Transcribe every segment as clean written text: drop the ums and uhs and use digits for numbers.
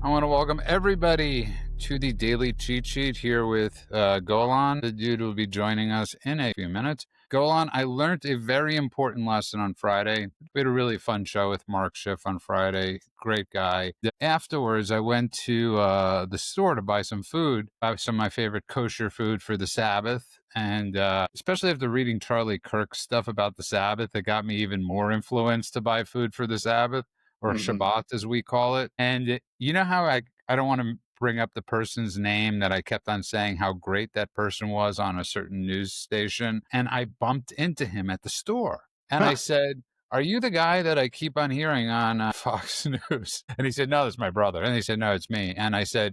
I want to welcome everybody to the Daily Cheat Sheet here with Golan. The dude will be joining us in a few minutes. Golan, I learned a very important lesson on Friday. We had a really fun show with Mark Schiff on Friday. Great guy. Afterwards, I went to the store to buy some food, buy some of my favorite kosher food for the Sabbath. And especially after reading Charlie Kirk stuff about the Sabbath, it got me even more influenced to buy food for the Sabbath, or Shabbat as we call it. And you know how I don't want to bring up the person's name that I kept on saying how great that person was on a certain news station. And I bumped into him at the store and I said, "Are you the guy that I keep on hearing on Fox News?" And he said, "No, it's my brother." And he said, "No, it's me." And I said,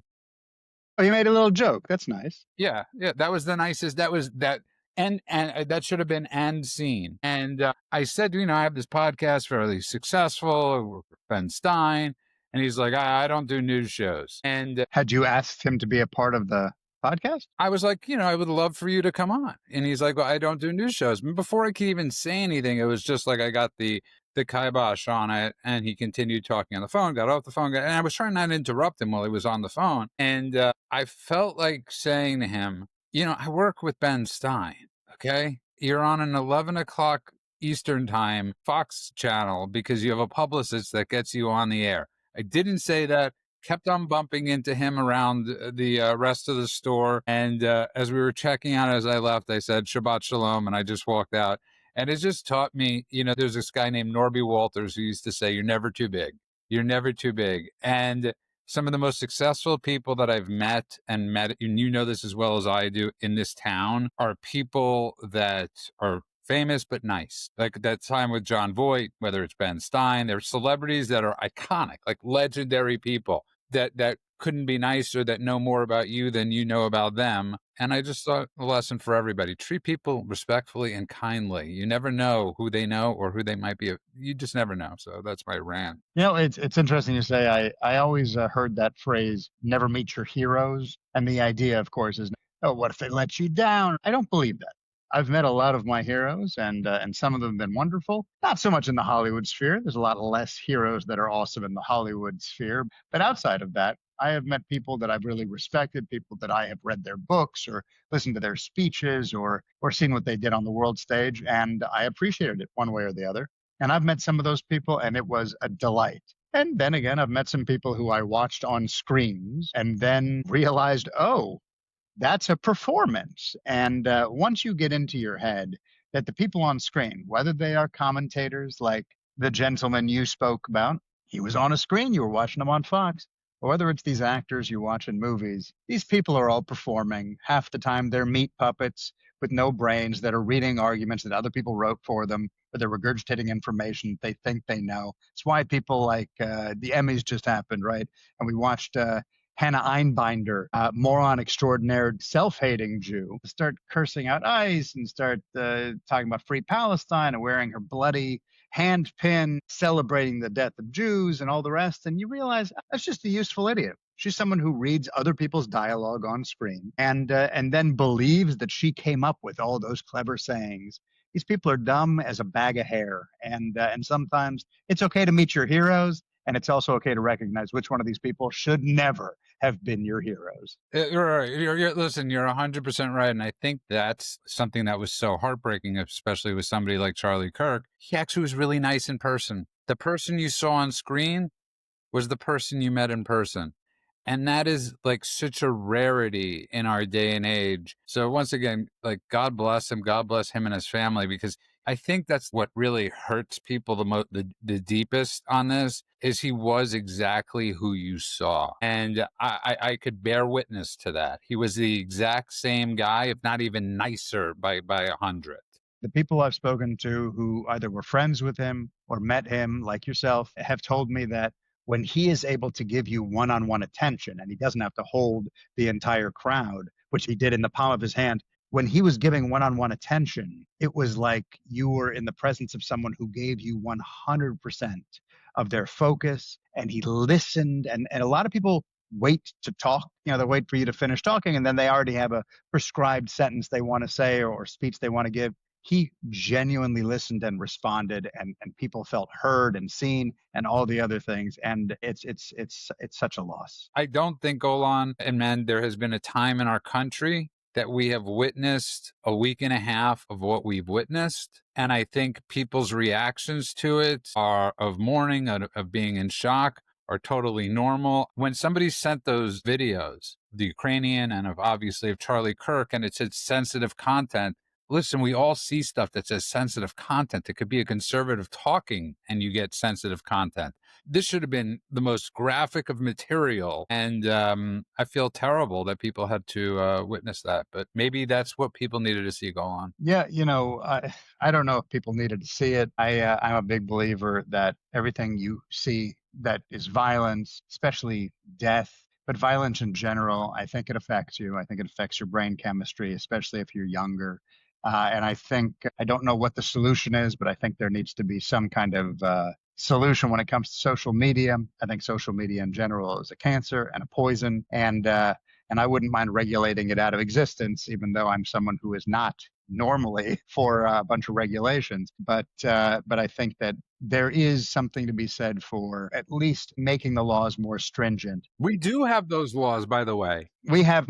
Oh, you made a little joke. That's nice. yeah, that was the nicest. That was that. And that should have been end scene. And I said, I have this podcast, fairly successful, Ben Stein. And he's like, I don't do news shows. And Had you asked him to be a part of the podcast? I was like, I would love for you to come on. And he's like, well, I don't do news shows. And before I could even say anything, it was just like I got the kibosh on it. And he continued talking on the phone, got off the phone. And I was trying not to interrupt him while he was on the phone. And I felt like saying to him, I work with Ben Stein, okay? You're on an 11 o'clock Eastern time Fox channel because you have a publicist that gets you on the air. I didn't say that, kept on bumping into him around the rest of the store. And as we were checking out as I left, I said, Shabbat Shalom, and I just walked out. And it just taught me, there's this guy named Norby Walters who used to say, you're never too big. You're never too big. And some of the most successful people that I've met, and you know this as well as I do, in this town are people that are famous but nice. Like that time with John Voight, whether it's Ben Stein, they're celebrities that are iconic, like legendary people that couldn't be nicer, that know more about you than you know about them. And I just thought a lesson for everybody: treat people respectfully and kindly. You never know who they know or who they might be. You just never know. So that's my rant. It's interesting you say. I always heard that phrase, never meet your heroes. And the idea, of course, is, oh, what if they let you down? I don't believe that. I've met a lot of my heroes, and some of them have been wonderful. Not so much in the Hollywood sphere. There's a lot less heroes that are awesome in the Hollywood sphere. But outside of that, I have met people that I've really respected, people that I have read their books or listened to their speeches or seen what they did on the world stage, and I appreciated it one way or the other. And I've met some of those people, and it was a delight. And then again, I've met some people who I watched on screens and then realized, oh, that's a performance. And once you get into your head that the people on screen, whether they are commentators like the gentleman you spoke about, he was on a screen, you were watching him on Fox, or whether it's these actors you watch in movies, these people are all performing. Half the time they're meat puppets with no brains that are reading arguments that other people wrote for them, or they're regurgitating information they think they know. It's why people like the Emmys just happened, right? And we watched Hannah Einbinder, moron extraordinaire, self-hating Jew, start cursing out ICE and start talking about free Palestine and wearing her bloody hand pin, celebrating the death of Jews and all the rest. And you realize that's just a useful idiot. She's someone who reads other people's dialogue on screen and then believes that she came up with all those clever sayings. These people are dumb as a bag of hair. And sometimes it's okay to meet your heroes. And it's also okay to recognize which one of these people should never have been your heroes. You're right. Listen, you're 100% right. And I think that's something that was so heartbreaking, especially with somebody like Charlie Kirk. He actually was really nice in person. The person you saw on screen was the person you met in person. And that is like such a rarity in our day and age. So once again, like, God bless him and his family, because I think that's what really hurts people the deepest on this, is he was exactly who you saw. And I could bear witness to that. He was the exact same guy, if not even nicer by 100. The people I've spoken to who either were friends with him or met him, like yourself, have told me that when he is able to give you one-on-one attention and he doesn't have to hold the entire crowd, which he did in the palm of his hand, when he was giving one-on-one attention, it was like you were in the presence of someone who gave you 100% of their focus, and he listened. And a lot of people wait to talk. They wait for you to finish talking, and then they already have a prescribed sentence they want to say or speech they want to give. he genuinely listened and responded, and people felt heard and seen and all the other things. And it's such a loss. I don't think, Golan and men, there has been a time in our country that we have witnessed a week and a half of what we've witnessed. And I think people's reactions to it are of mourning, of being in shock, are totally normal. When somebody sent those videos, the Ukrainian and of obviously of Charlie Kirk, and it said sensitive content, listen, we all see stuff that says sensitive content. It could be a conservative talking and you get sensitive content. This should have been the most graphic of material. And I feel terrible that people had to witness that. But maybe that's what people needed to see go on. Yeah, I don't know if people needed to see it. I'm a big believer that everything you see that is violence, especially death, but violence in general, I think it affects you. I think it affects your brain chemistry, especially if you're younger. And I don't know what the solution is, but I think there needs to be some kind of solution when it comes to social media. I think social media in general is a cancer and a poison, and I wouldn't mind regulating it out of existence, even though I'm someone who is not normally for a bunch of regulations. But I think that there is something to be said for at least making the laws more stringent. We do have those laws, by the way. We have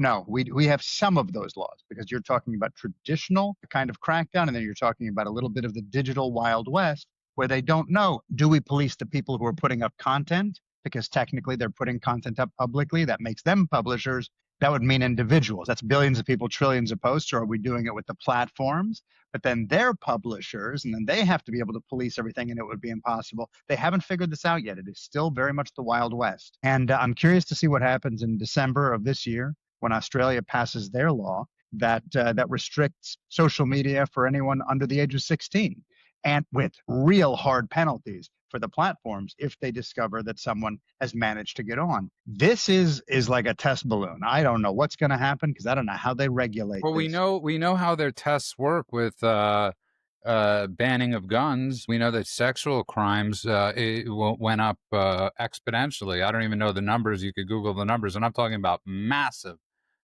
some of those laws, because you're talking about traditional kind of crackdown, and then you're talking about a little bit of the digital Wild West, where they don't know, do we police the people who are putting up content? Because technically they're putting content up publicly. That makes them publishers. That would mean individuals. That's billions of people, trillions of posts. Or are we doing it with the platforms? But then they're publishers, and then they have to be able to police everything, and it would be impossible. They haven't figured this out yet. It is still very much the Wild West. And I'm curious to see what happens in December of this year when Australia passes their law that restricts social media for anyone under the age of 16, and with real hard penalties for the platforms if they discover that someone has managed to get on. This is like a test balloon. I don't know what's going to happen, because I don't know how they regulate Well, this. we know how their tests work with banning of guns. We know that sexual crimes went up exponentially. I don't even know the numbers. You could Google the numbers, and I'm talking about massive.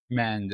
Men,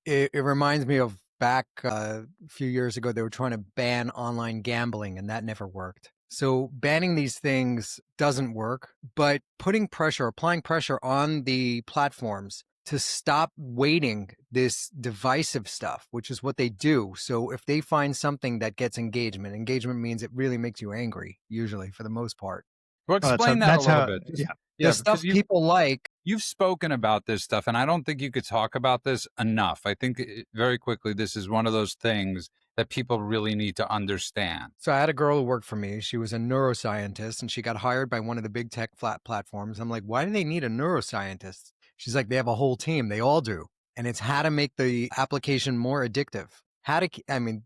it reminds me of back a few years ago, they were trying to ban online gambling, and that never worked. So banning these things doesn't work, but applying pressure on the platforms to stop weighting this divisive stuff, which is what they do. So if they find something that gets engagement means it really makes you angry, usually, for the most part. Well, explain that a little bit. Yeah. The stuff people like. You've spoken about this stuff, and I don't think you could talk about this enough. I think very quickly, this is one of those things that people really need to understand. So I had a girl who worked for me. She was a neuroscientist, and she got hired by one of the big tech platforms. I'm like, why do they need a neuroscientist? She's like, they have a whole team. They all do. And it's how to make the application more addictive.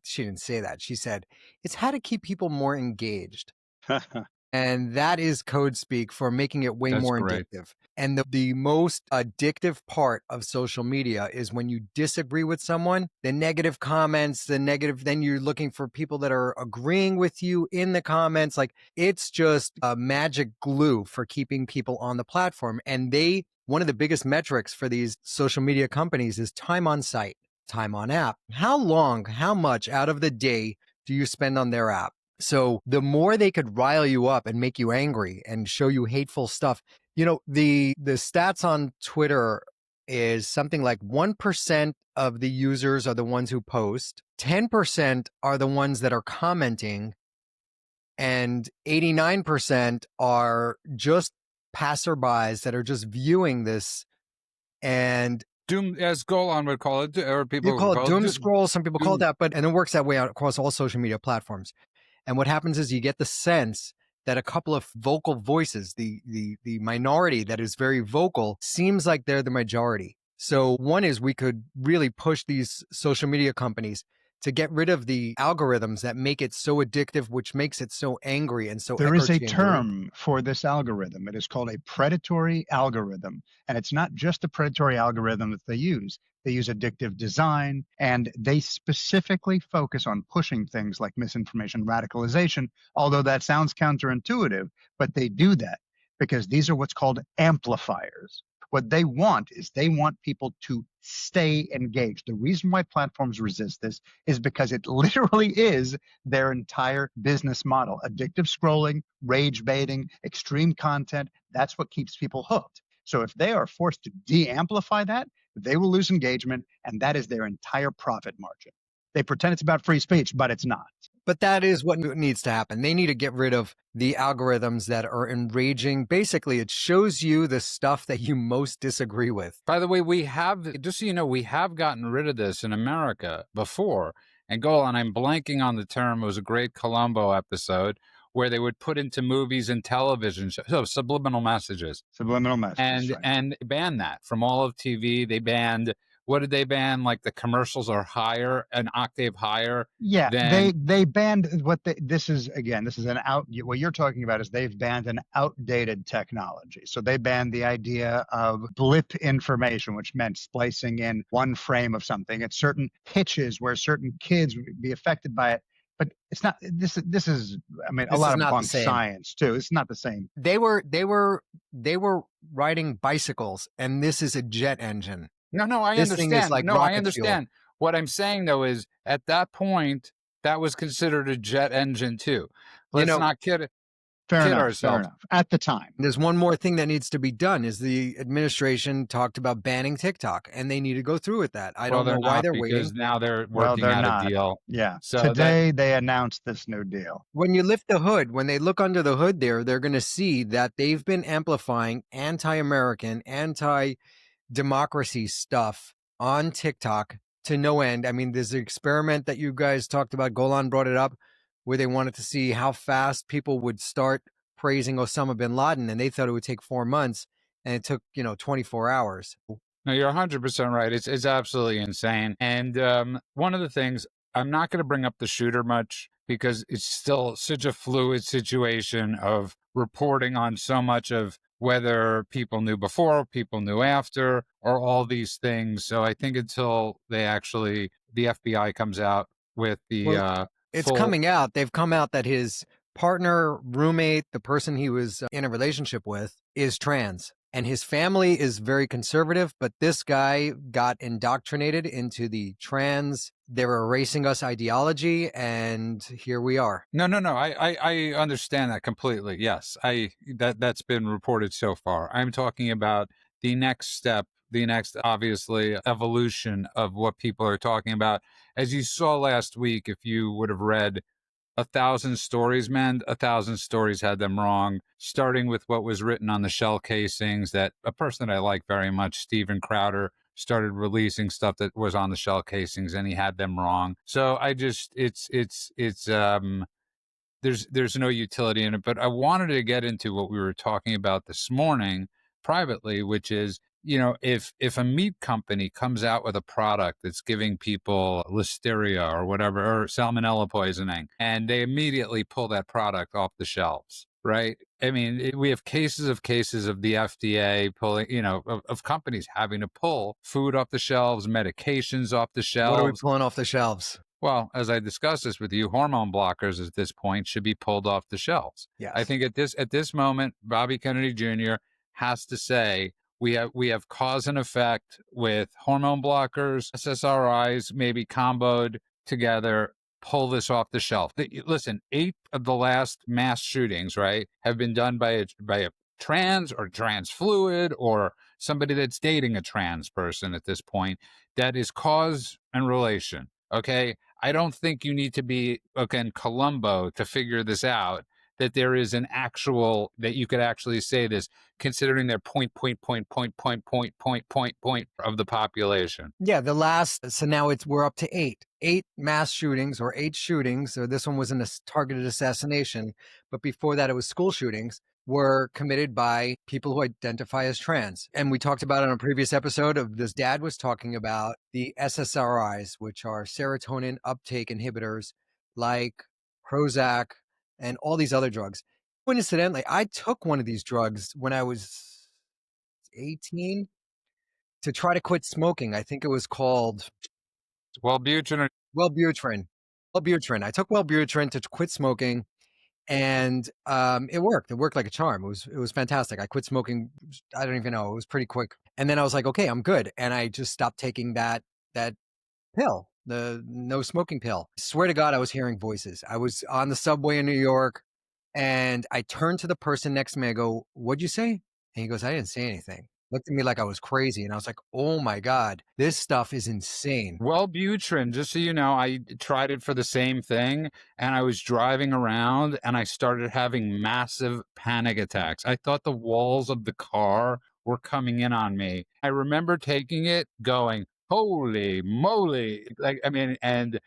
She didn't say that. She said, it's how to keep people more engaged. And that is code speak for making it way more addictive. And the most addictive part of social media is when you disagree with someone, the negative comments, then you're looking for people that are agreeing with you in the comments. Like, it's just a magic glue for keeping people on the platform. And one of the biggest metrics for these social media companies is time on site, time on app. How much out of the day do you spend on their app? So the more they could rile you up and make you angry and show you hateful stuff, the stats on Twitter is something like 1% of the users are the ones who post, 10% are the ones that are commenting, and 89% are just passerbys that are just viewing this. And doom, as Golan would call it, or people you call it doom scroll. Some people call it that, and it works that way out across all social media platforms. And what happens is you get the sense that a couple of vocal voices, the minority that is very vocal, seems like they're the majority. So one is we could really push these social media companies to get rid of the algorithms that make it so addictive, which makes it so angry and so There is a term for this algorithm. It is called a predatory algorithm. And it's not just a predatory algorithm that they use. They use addictive design, and they specifically focus on pushing things like misinformation, radicalization, although that sounds counterintuitive, but they do that because these are what's called amplifiers. What they want is they want people to stay engaged. The reason why platforms resist this is because it literally is their entire business model. Addictive scrolling, rage baiting, extreme content, that's what keeps people hooked. So if they are forced to de-amplify that, they will lose engagement, and that is their entire profit margin. They pretend it's about free speech, but it's not. But that is what needs to happen. They need to get rid of the algorithms that are enraging. Basically, it shows you the stuff that you most disagree with. By the way, we have, just so you know, we have gotten rid of this in America before. And Golan, I'm blanking on the term. It was a great Columbo episode where they would put into movies and television shows, so subliminal messages. Subliminal messages, right. And ban that from all of TV. They banned, what did they ban? Like the commercials are higher, an octave higher. Yeah, than, they banned this is what you're talking about is they've banned an outdated technology. So they banned the idea of blip information, which meant splicing in one frame of something at certain pitches where certain kids would be affected by it. But it's not, this is, I mean, a lot of bunk science too. It's not the same. They were riding bicycles, and this is a jet engine. No, I This understand. thing is like No, I rocket understand. What I'm saying though is at that point, that was considered a jet engine too. Let's not kid ourselves. Fair enough. At the time. There's one more thing that needs to be done is the administration talked about banning TikTok, and they need to go through with that. I don't know why they're waiting. Because now they're working out a deal. Yeah. So today they announced this new deal. When you lift the hood, when they look under the hood there, they're going to see that they've been amplifying anti-American, anti-democracy stuff on TikTok to no end. I mean, there's an experiment that you guys talked about, Golan brought it up, where they wanted to see how fast people would start praising Osama bin Laden, and they thought it would take 4 months, and it took 24 hours. No, you're 100% right. It's absolutely insane. And one of the things, I'm not going to bring up the shooter much because it's still such a fluid situation of reporting on so much of whether people knew before, people knew after, or all these things. So I think until the FBI comes out with the it's coming out. They've come out that his partner, roommate, the person he was in a relationship with is trans. And his family is very conservative, but this guy got indoctrinated into the trans, they're erasing us ideology, and here we are. No. I understand that completely. Yes, that's been reported so far. I'm talking about the next step, the next, obviously, evolution of what people are talking about. As you saw last week, if you would have read 1,000 stories, man, 1,000 stories had them wrong, starting with what was written on the shell casings that a person that I like very much, Steven Crowder, started releasing stuff that was on the shell casings and he had them wrong. So I just, there's no utility in it, but I wanted to get into what we were talking about this morning privately, which is, if a meat company comes out with a product that's giving people listeria or whatever, or salmonella poisoning, and they immediately pull that product off the shelves, right? I mean, we have cases of the FDA pulling, of companies having to pull food off the shelves, medications off the shelves. What are we pulling off the shelves? Well, as I discussed this with you, hormone blockers at this point should be pulled off the shelves. Yes. I think at this moment, Bobby Kennedy Jr. has to say, we have cause and effect with hormone blockers, SSRIs, maybe comboed together, pull this off the shelf. Listen, 8 of the last mass shootings, right, have been done by a trans or trans fluid or somebody that's dating a trans person at this point. That is cause and relation, okay? I don't think you need to be, in Columbo to figure this out, that there is an actual, that you could actually say this, considering their point of the population. Yeah, so now we're up to 8 mass shootings or 8 shootings. So this one wasn't a targeted assassination, but before that it was school shootings, were committed by people who identify as trans. And we talked about it on a previous episode of this dad was talking about the SSRIs, which are serotonin uptake inhibitors like Prozac, and all these other drugs. Coincidentally, I took one of these drugs when I was 18 to try to quit smoking. I think it was called Wellbutrin. Wellbutrin. I took Wellbutrin to quit smoking, And it worked. It worked like a charm. It was fantastic. I quit smoking. I don't even know. It was pretty quick. And then I was like, okay, I'm good. And I just stopped taking that pill, the no smoking pill. Swear to God, I was hearing voices. I was on the subway in New York, and I turned to the person next to me. I go, "What'd you say?" And he goes, "I didn't say anything." Looked at me like I was crazy, and I was like, "Oh my God, this stuff is insane." Wellbutrin, just so you know, I tried it for the same thing, and I was driving around and I started having massive panic attacks. I thought the walls of the car were coming in on me. I remember taking it going, holy moly. Like, I mean, and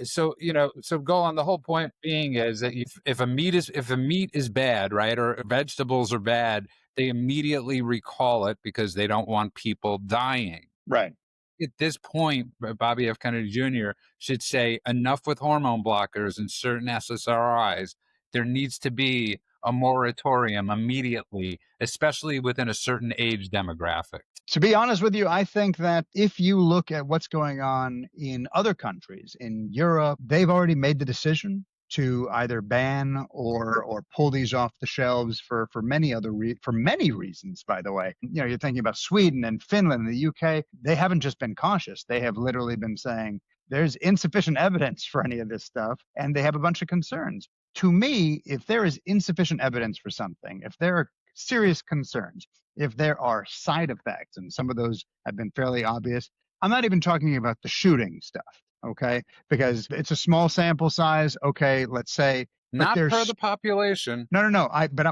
so you know, so go on. The whole point being is that if a meat is bad, right, or vegetables are bad, they immediately recall it because they don't want people dying. Right. At this point, Bobby F. Kennedy Jr. should say enough with hormone blockers and certain SSRIs. There needs to be a moratorium immediately, especially within a certain age demographic. To be honest with you, I think that if you look at what's going on in other countries, in Europe, they've already made the decision to either ban or pull these off the shelves for many reasons. By the way, you know, you're thinking about Sweden and Finland and the UK. They haven't just been cautious; they have literally been saying there's insufficient evidence for any of this stuff, and they have a bunch of concerns. To me, if there is insufficient evidence for something, if there are serious concerns, if there are side effects, and some of those have been fairly obvious. I'm not even talking about the shooting stuff, okay? Because it's a small sample size, okay, let's say, but Not per there's the population. no.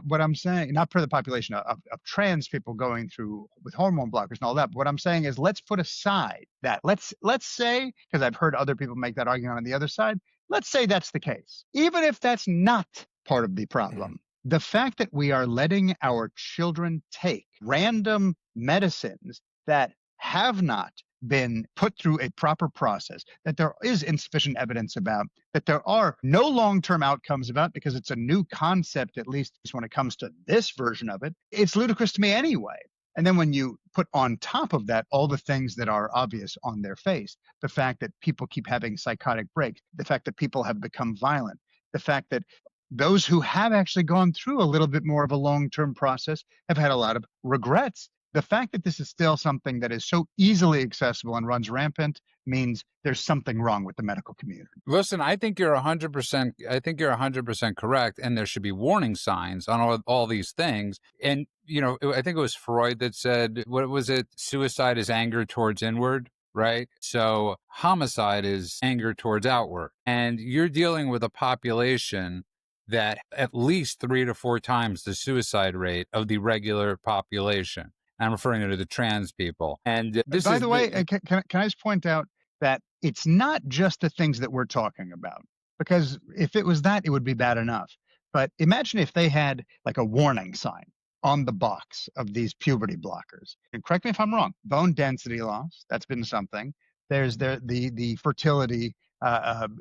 What I'm saying, not per the population of trans people going through with hormone blockers and all that. But what I'm saying is, let's put aside that. Let's say, because I've heard other people make that argument on the other side. Let's say that's the case, even if that's not part of the problem. The fact that we are letting our children take random medicines that have not been put through a proper process, that there is insufficient evidence about, that there are no long-term outcomes about, because it's a new concept, at least when it comes to this version of it, it's ludicrous to me anyway. And then when you put on top of that all the things that are obvious on their face, the fact that people keep having psychotic breaks, the fact that people have become violent, the fact that those who have actually gone through a little bit more of a long-term process have had a lot of regrets. The fact that this is still something that is so easily accessible and runs rampant means there's something wrong with the medical community. Listen, I think you're 100%. I think you're 100% correct, and there should be warning signs on all these things. And you know, I think it was Freud that said, "What was it? Suicide is anger towards inward." Right? So homicide is anger towards outward. And you're dealing with a population that at least 3 to 4 times the suicide rate of the regular population. I'm referring to the trans people. And this By is the way, can I just point out that it's not just the things that we're talking about, because if it was that, it would be bad enough. But imagine if they had like a warning sign on the box of these puberty blockers. And correct me if I'm wrong. Bone density loss, that's been something. There's the fertility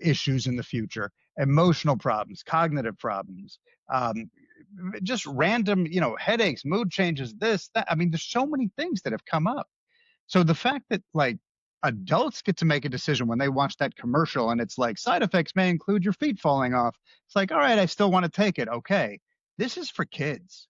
issues in the future, emotional problems, cognitive problems, just random, you know, headaches, mood changes, this, that. I mean, there's so many things that have come up. So the fact that like adults get to make a decision when they watch that commercial and it's like side effects may include your feet falling off. It's like, all right, I still want to take it. Okay. This is for kids.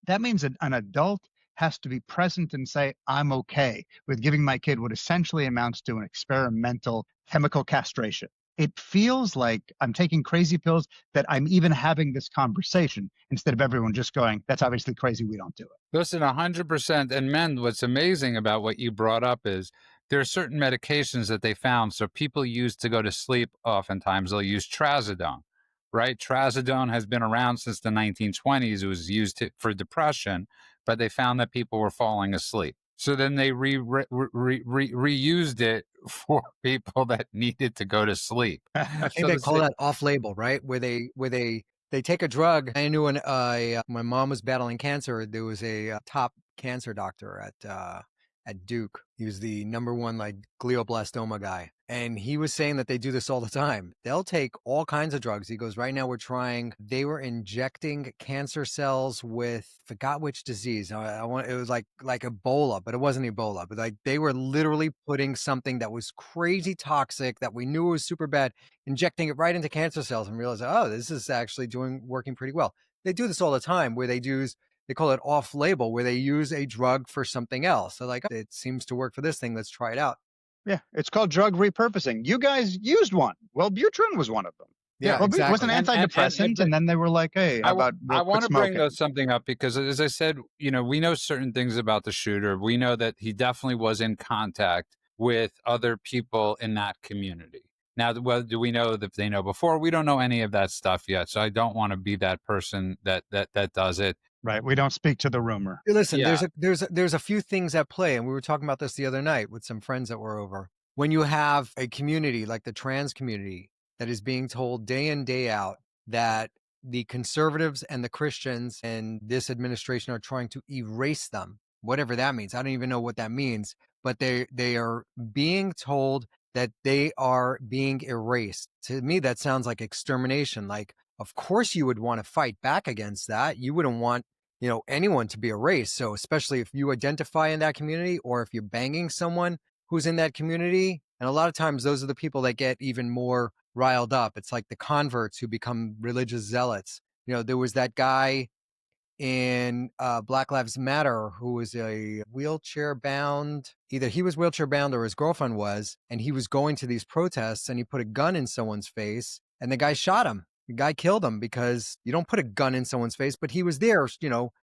That means that an adult has to be present and say, I'm okay with giving my kid what essentially amounts to an experimental chemical castration. It feels like I'm taking crazy pills, that I'm even having this conversation instead of everyone just going, that's obviously crazy, we don't do it. Listen, 100%. And men, what's amazing about what you brought up is there are certain medications that they found. So people use to go to sleep, oftentimes they'll use trazodone, right? Trazodone has been around since the 1920s. It was used for depression, but they found that people were falling asleep. So then they reused it for people that needed to go to sleep. I think they call that off-label, right? Where they take a drug. I knew when my mom was battling cancer, there was a top cancer doctor at Duke. He was the #1 like glioblastoma guy, And he was saying that they do this all the time. They'll take all kinds of drugs. He goes, right now they were injecting cancer cells with, forgot which disease. It was like Ebola, but it wasn't Ebola. But like they were literally putting something that was crazy toxic that we knew was super bad, injecting it right into cancer cells and realizing, oh, this is actually working pretty well. They do this all the time where they call it off label, where they use a drug for something else. So like, it seems to work for this thing. Let's try it out. Yeah, it's called drug repurposing. You guys used one. Well, was one of them. Yeah, well, exactly. It was an antidepressant, and then they were like, "Hey, how about I want to bring smoking?" something up because, as I said, we know certain things about the shooter. We know that he definitely was in contact with other people in that community. Now, do we know that they know before? We don't know any of that stuff yet. So I don't want to be that person that does it. Right. We don't speak to the rumor. Listen, there's a few things at play, and we were talking about this the other night with some friends that were over. When you have a community like the trans community that is being told day in, day out that the conservatives and the Christians and this administration are trying to erase them, whatever that means. I don't even know what that means, but they are being told that they are being erased. To me, that sounds like extermination. Like, of course you would want to fight back against that. You wouldn't want, anyone to be erased. So especially if you identify in that community or if you're banging someone who's in that community. And a lot of times those are the people that get even more riled up. It's like the converts who become religious zealots. There was that guy in Black Lives Matter who was a wheelchair bound, either he was wheelchair bound or his girlfriend was, and he was going to these protests and he put a gun in someone's face and the guy shot him. The guy killed him because you don't put a gun in someone's face, but he was there,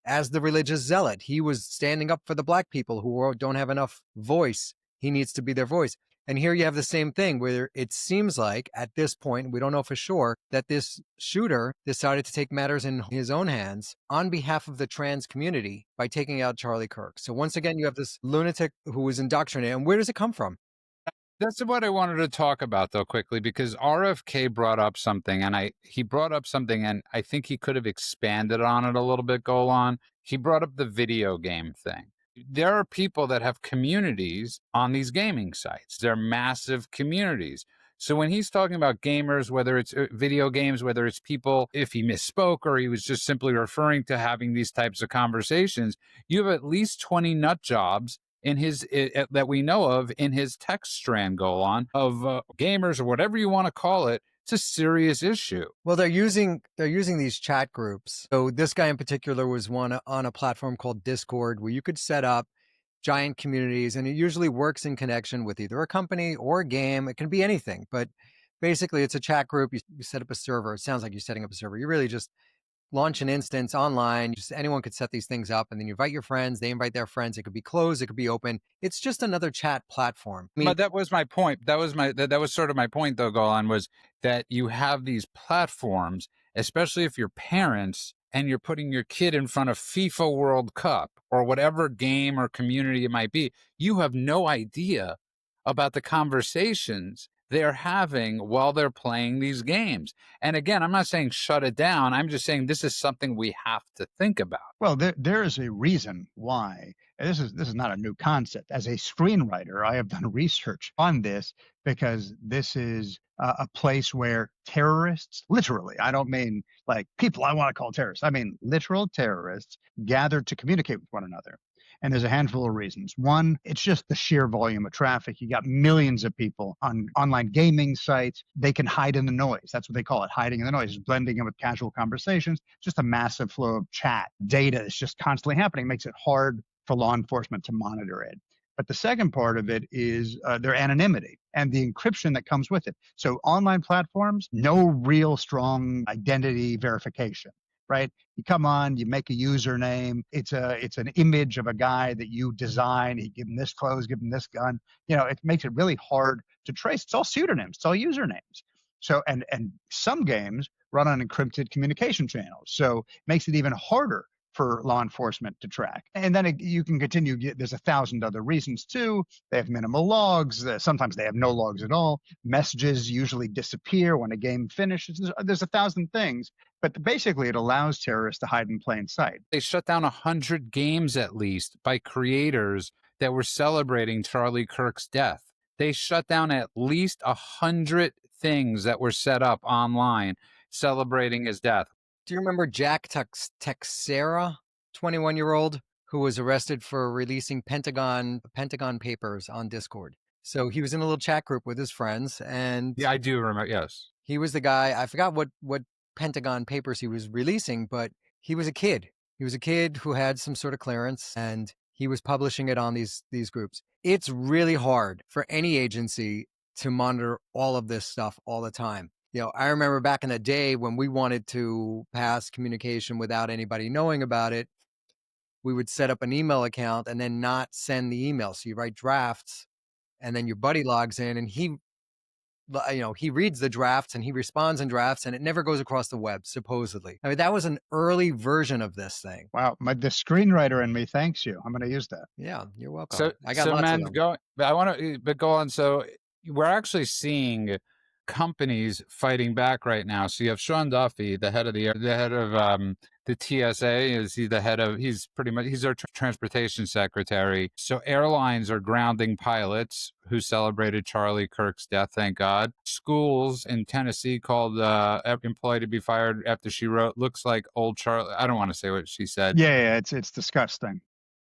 as the religious zealot. He was standing up for the black people who don't have enough voice. He needs to be their voice. And here you have the same thing where it seems like at this point, we don't know for sure, that this shooter decided to take matters in his own hands on behalf of the trans community by taking out Charlie Kirk. So once again, you have this lunatic who was indoctrinated. And where does it come from? That's what I wanted to talk about, though, quickly, because RFK brought up something, and I think he could have expanded on it a little bit, Golan. He brought up the video game thing. There are people that have communities on these gaming sites. They're massive communities. So when he's talking about gamers, whether it's video games, whether it's people, if he misspoke or he was just simply referring to having these types of conversations, you have at least 20 nut jobs in his that we know of in his text strand, Golan, of gamers or whatever you want to call it. It's a serious issue. Well, they're using these chat groups. So this guy in particular was one on a platform called Discord where you could set up giant communities, and it usually works in connection with either a company or a game. It can be anything, but basically it's a chat group. You set up a server. It sounds like you're setting up a server. You really just launch an instance online. Just anyone could set these things up, and then you invite your friends. They invite their friends. It could be closed. It could be open. It's just another chat platform. But that was my point. That was sort of my point, though, Golan, was that you have these platforms, especially if you're parents and you're putting your kid in front of FIFA World Cup or whatever game or community it might be. You have no idea about the conversations they're having while they're playing these games. And again, I'm not saying shut it down. I'm just saying this is something we have to think about. Well, there is a reason why. This is not a new concept. As a screenwriter, I have done research on this because this is a place where terrorists, literally, I don't mean like people I want to call terrorists. I mean literal terrorists gather to communicate with one another. And there's a handful of reasons. One, it's just the sheer volume of traffic. You got millions of people on online gaming sites. They can hide in the noise. That's what they call it, hiding in the noise, blending in with casual conversations. Just a massive flow of chat. Data is just constantly happening. It makes it hard for law enforcement to monitor it. But the second part of it is their anonymity and the encryption that comes with it. So online platforms, no real strong identity verification. Right? You come on, you make a username. It's an image of a guy that you design. You give him this clothes, give him this gun. It makes it really hard to trace. It's all pseudonyms. It's all usernames. So and some games run on encrypted communication channels. So it makes it even harder for law enforcement to track. And then you can continue. There's 1,000 other reasons too. They have minimal logs. Sometimes they have no logs at all. Messages usually disappear when a game finishes. There's 1,000 things. But basically, it allows terrorists to hide in plain sight. They shut down 100 games at least by creators that were celebrating Charlie Kirk's death. they shut down at least 100 things that were set up online celebrating his death. Do you remember Jack Teixeira, 21-year-old, who was arrested for releasing Pentagon papers on Discord? So he was in a little chat group with his friends, and Yeah, I do remember. Yes. he was the guy. I forgot what Pentagon papers he was releasing, but he was a kid. He was a kid who had some sort of clearance, and he was publishing it on these groups. It's really hard for any agency to monitor all of this stuff all the time. You know, I remember back in the day when we wanted to pass communication without anybody knowing about it, we would set up an email account and then not send the email. So you write drafts, and then your buddy logs in, and he reads the drafts and he responds in drafts, and it never goes across the web, supposedly. I mean, that was an early version of this thing. Wow, the screenwriter in me thanks you. I'm going to use that. Yeah, you're welcome. So I got lots man, of them. go on. So we're actually seeing companies fighting back right now. So you have Sean Duffy, the head of the TSA. He's our transportation secretary. So airlines are grounding pilots who celebrated Charlie Kirk's death, thank God. Schools in Tennessee called employee to be fired after she wrote, "Looks like old Charlie." I don't want to say what she said. Yeah, it's disgusting.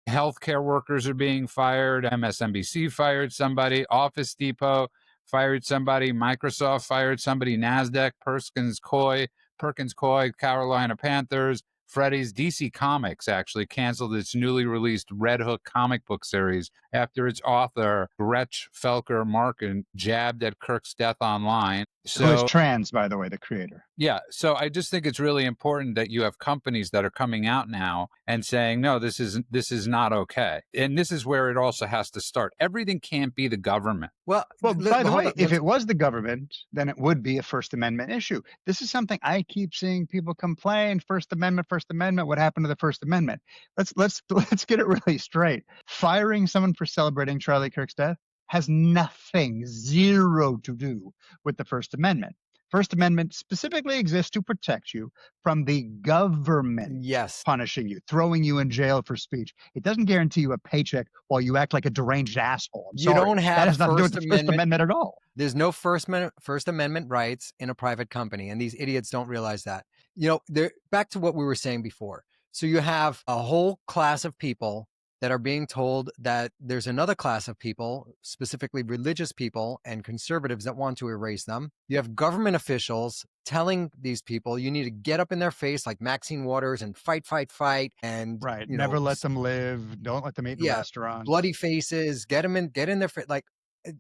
Healthcare workers are being fired. MSNBC fired somebody. Office Depot fired somebody. Microsoft fired somebody. NASDAQ, Perkins Coie, Carolina Panthers, Freddy's. DC Comics actually canceled its newly released Red Hook comic book series after its author, Gretch Felker Markin, jabbed at Kirk's death online. Who is trans, by the way, the creator. Yeah. So I just think it's really important that you have companies that are coming out now and saying, no, this is not okay. And this is where it also has to start. Everything can't be the government. Well, by the way, if it was the government, then it would be a First Amendment issue. This is something I keep seeing people complain. First Amendment. What happened to the First Amendment? Let's get it really straight. Firing someone for celebrating Charlie Kirk's death has nothing, zero to do with the First Amendment. First Amendment specifically exists to protect you from the government punishing you, throwing you in jail for speech. It doesn't guarantee you a paycheck while you act like a deranged asshole. You don't have that has nothing to do with the First Amendment at all. There's no First Amendment rights in a private company, and these idiots don't realize that. You know, back to what we were saying before. So you have a whole class of people that are being told that there's another class of people, specifically religious people and conservatives, that want to erase them. You have government officials telling these people you need to get up in their face like Maxine Waters and fight. And never let them live. Don't let them eat in restaurants. Bloody faces, get in their face. Like,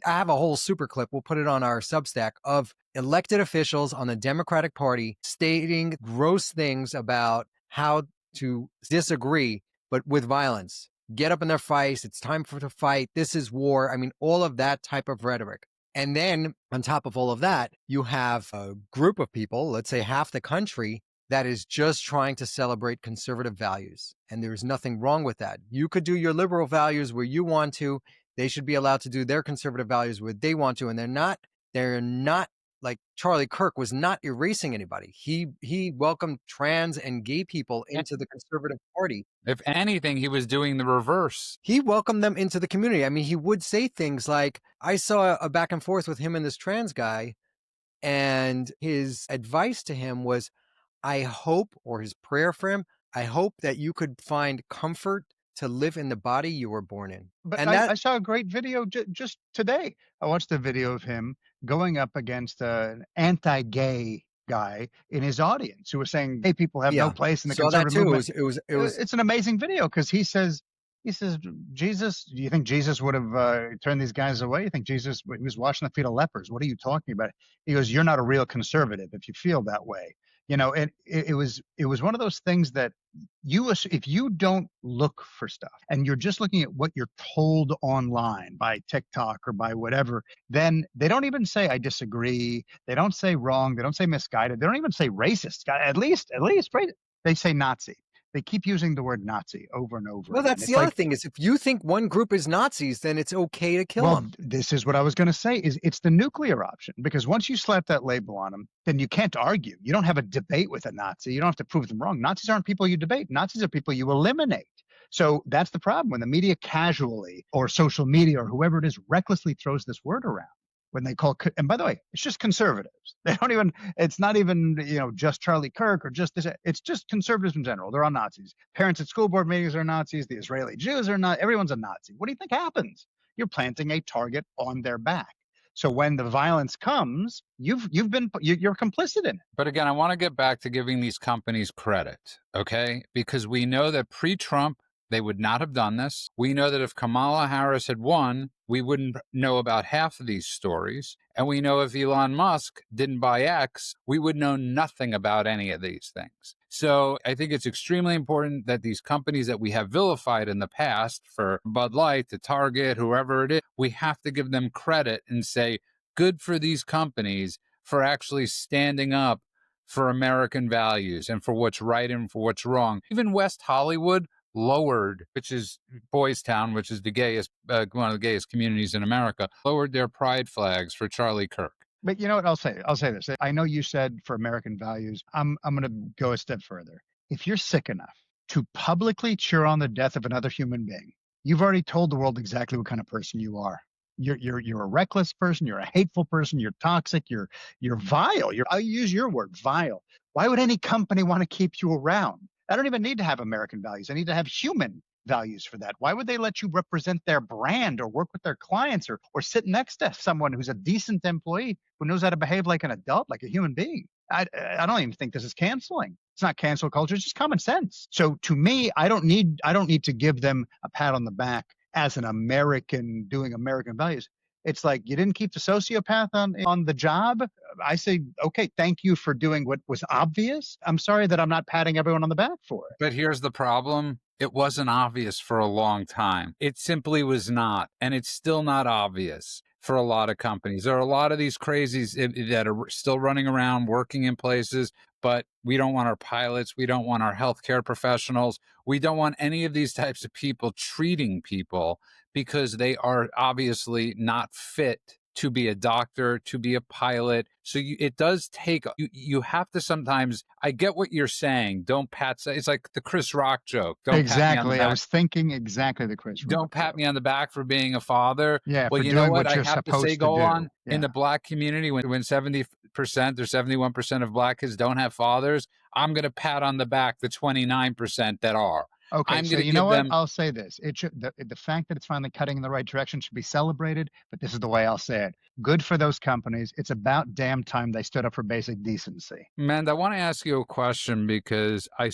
I have a whole super clip. We'll put it on our Substack of elected officials on the Democratic Party stating gross things about how to disagree, but with violence. Get up in their face. It's time to fight. This is war. I mean, all of that type of rhetoric. And then on top of all of that, you have a group of people, let's say half the country, that is just trying to celebrate conservative values. And there's nothing wrong with that. You could do your liberal values where you want to. They should be allowed to do their conservative values where they want to. And they're not like Charlie Kirk was not erasing anybody. He welcomed trans and gay people into the conservative party. If anything, he was doing the reverse. He welcomed them into the community. I mean, he would say things like, I saw a back and forth with him and this trans guy, and his advice to him was, I hope, or his prayer for him, I hope that you could find comfort to live in the body you were born in. But I saw a great video just today. I watched a video of him going up against an anti-gay guy in his audience who was saying gay people have no place in the conservative movement. It's an amazing video because he says, Jesus, do you think Jesus would have turned these guys away? You think Jesus, he was washing the feet of lepers? What are you talking about? He goes, you're not a real conservative if you feel that way. You know, it was one of those things that if you don't look for stuff and you're just looking at what you're told online by TikTok or by whatever, then they don't even say I disagree. They don't say wrong. They don't say misguided. They don't even say racist. At least they say Nazi. They keep using the word Nazi over and over. Well, that's the other thing is if you think one group is Nazis, then it's okay to kill them. This is what I was going to say is it's the nuclear option, because once you slap that label on them, then you can't argue. You don't have a debate with a Nazi. You don't have to prove them wrong. Nazis aren't people you debate. Nazis are people you eliminate. So that's the problem when the media casually or social media or whoever it is recklessly throws this word around. When they call, and by the way, it's just conservatives. They don't even, it's not even, just Charlie Kirk or just this. It's just conservatives in general. They're all Nazis. Parents at school board meetings are Nazis. The Israeli Jews are not, everyone's a Nazi. What do you think happens? You're planting a target on their back. So when the violence comes, you're complicit in it. But again, I want to get back to giving these companies credit, okay? Because we know that pre-Trump, they would not have done this. We know that if Kamala Harris had won, we wouldn't know about half of these stories. And we know if Elon Musk didn't buy X, we would know nothing about any of these things. So I think it's extremely important that these companies that we have vilified in the past, for Bud Light, to Target, whoever it is, we have to give them credit and say, good for these companies for actually standing up for American values and for what's right and for what's wrong. Even West Hollywood lowered, which is Boys Town, which is the gayest, one of the gayest communities in America, lowered their pride flags for Charlie Kirk. But you know what? I'll say this. I know you said for American values. I'm going to go a step further. If you're sick enough to publicly cheer on the death of another human being, you've already told the world exactly what kind of person you are. You're a reckless person. You're a hateful person. You're toxic. You're vile. I'll use your word, vile. Why would any company want to keep you around? I don't even need to have American values. I need to have human values for that. Why would they let you represent their brand or work with their clients or sit next to someone who's a decent employee who knows how to behave like an adult, like a human being? I don't even think this is canceling. It's not cancel culture. It's just common sense. So to me, I don't need to give them a pat on the back as an American doing American values. It's like, you didn't keep the sociopath on the job. I say, okay, thank you for doing what was obvious. I'm sorry that I'm not patting everyone on the back for it. But here's the problem. It wasn't obvious for a long time. It simply was not. And it's still not obvious for a lot of companies. There are a lot of these crazies that are still running around working in places, but we don't want our pilots. We don't want our healthcare professionals. We don't want any of these types of people treating people because they are obviously not fit to be a doctor, to be a pilot. So it does take, you have to sometimes, I get what you're saying. Don't pat, it's like the Chris Rock joke. Don't exactly. Pat me on the back. I was thinking exactly the Chris Rock Don't pat joke. me on the back for being a father. Yeah, well, for you doing know what you're I have to supposed say, to go do. on, Yeah. in the Black community, when 70% or 71% of Black kids don't have fathers, I'm going to pat on the back the 29% that are. Okay, I'm so going to you give know what? them. I'll say this. It should the fact that it's finally cutting in the right direction should be celebrated, but this is the way I'll say it. Good for those companies. It's about damn time they stood up for basic decency. Mend, I want to ask you a question because I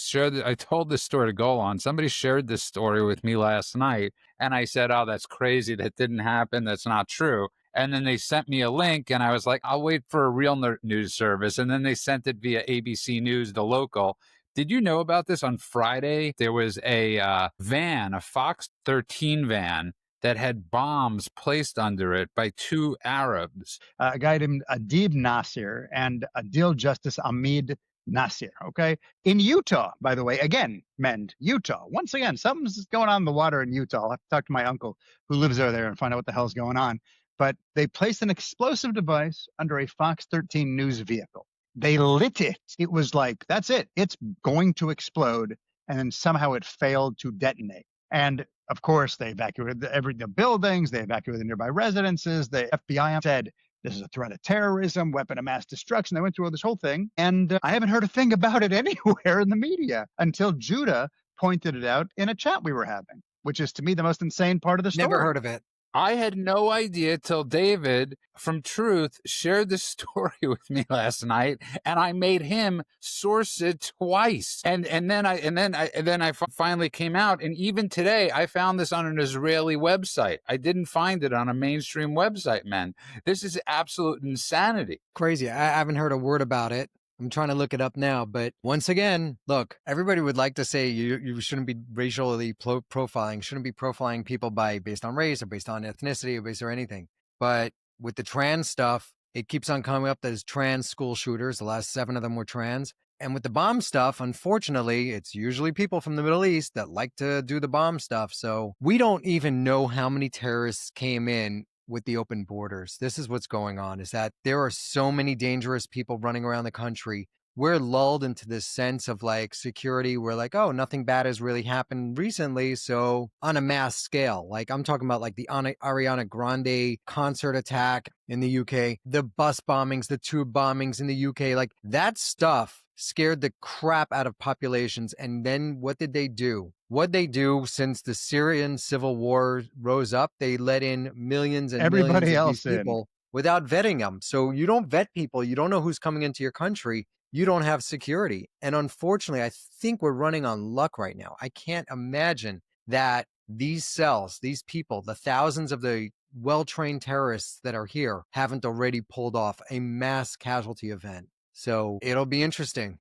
told this story to go on. Somebody shared this story with me last night, and I said, "Oh, that's crazy. That didn't happen. That's not true." And then they sent me a link, and I was like, "I'll wait for a real news service." And then they sent it via ABC News, the local. Did you know about this? On Friday, there was a van, a Fox 13 van, that had bombs placed under it by two Arabs. A guy named Adib Nasir and Adil Justice Ahmed Nasir, okay? In Utah, by the way, again, Mend, Utah. Once again, something's going on in the water in Utah. I'll have to talk to my uncle who lives over there and find out what the hell's going on. But they placed an explosive device under a Fox 13 news vehicle. They lit it. It was like, that's it. It's going to explode. And then somehow it failed to detonate. And of course, they evacuated the buildings. They evacuated the nearby residences. The FBI said, this is a threat of terrorism, weapon of mass destruction. They went through this whole thing. And I haven't heard a thing about it anywhere in the media until Judah pointed it out in a chat we were having, which is to me the most insane part of the story. Never heard of it. I had no idea till David from Truth shared this story with me last night, and I made him source it twice. And then I finally came out, and even today I found this on an Israeli website. I didn't find it on a mainstream website, man. This is absolute insanity. Crazy. I haven't heard a word about it. I'm trying to look it up now, but once again, look, everybody would like to say you shouldn't be racially profiling, shouldn't be profiling people based on race or based on ethnicity or based on anything. But with the trans stuff, it keeps on coming up that it's trans school shooters. The last 7 of them were trans. And with the bomb stuff, unfortunately, it's usually people from the Middle East that like to do the bomb stuff. So we don't even know how many terrorists came in with the open borders. This is what's going on, is that there are so many dangerous people running around the country we're lulled into this sense of like security. We're like, oh, nothing bad has really happened recently. So on a mass scale, like I'm talking about like the Ariana Grande concert attack in the UK, the bus bombings, the tube bombings in the UK, like that stuff scared the crap out of populations. And then what did they do? What they do since the Syrian civil war rose up, they let in millions and millions Everybody of these else in. people without vetting them. So you don't vet people. You don't know who's coming into your country. You don't have security. And unfortunately, I think we're running on luck right now. I can't imagine that these cells, these people, the thousands of the well-trained terrorists that are here haven't already pulled off a mass casualty event. So it'll be interesting.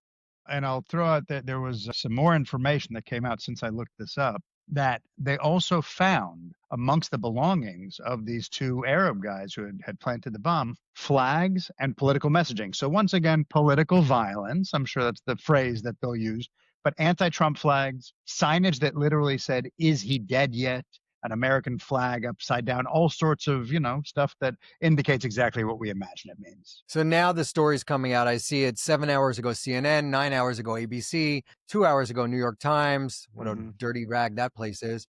And I'll throw out that there was some more information that came out since I looked this up, that they also found amongst the belongings of these two Arab guys who had planted the bomb, flags and political messaging. So once again, political violence. I'm sure that's the phrase that they'll use, but anti-Trump flags, signage that literally said, "Is he dead yet?" An American flag upside down, all sorts of, stuff that indicates exactly what we imagine it means. So now the story's coming out. I see it 7 hours ago, CNN, 9 hours ago, ABC, 2 hours ago, New York Times. What a dirty rag that place is.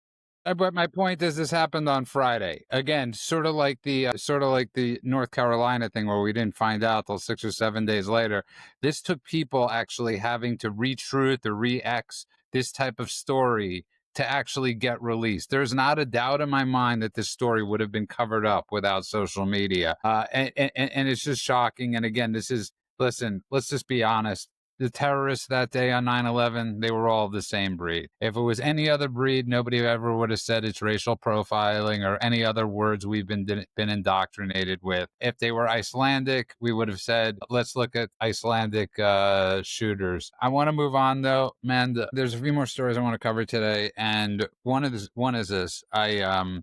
But my point is, this happened on Friday. Again, sort of like the North Carolina thing, where we didn't find out till 6 or 7 days later. This took people actually having to retruth or re-X this type of story to actually get released. There's not a doubt in my mind that this story would have been covered up without social media. And it's just shocking. And again, listen, let's just be honest. The terrorists that day on 9/11, they were all the same breed. If it was any other breed, nobody ever would have said it's racial profiling or any other words we've been indoctrinated with. If they were Icelandic, we would have said, let's look at Icelandic shooters. I want to move on though, man. There's a few more stories I want to cover today, and one is this. I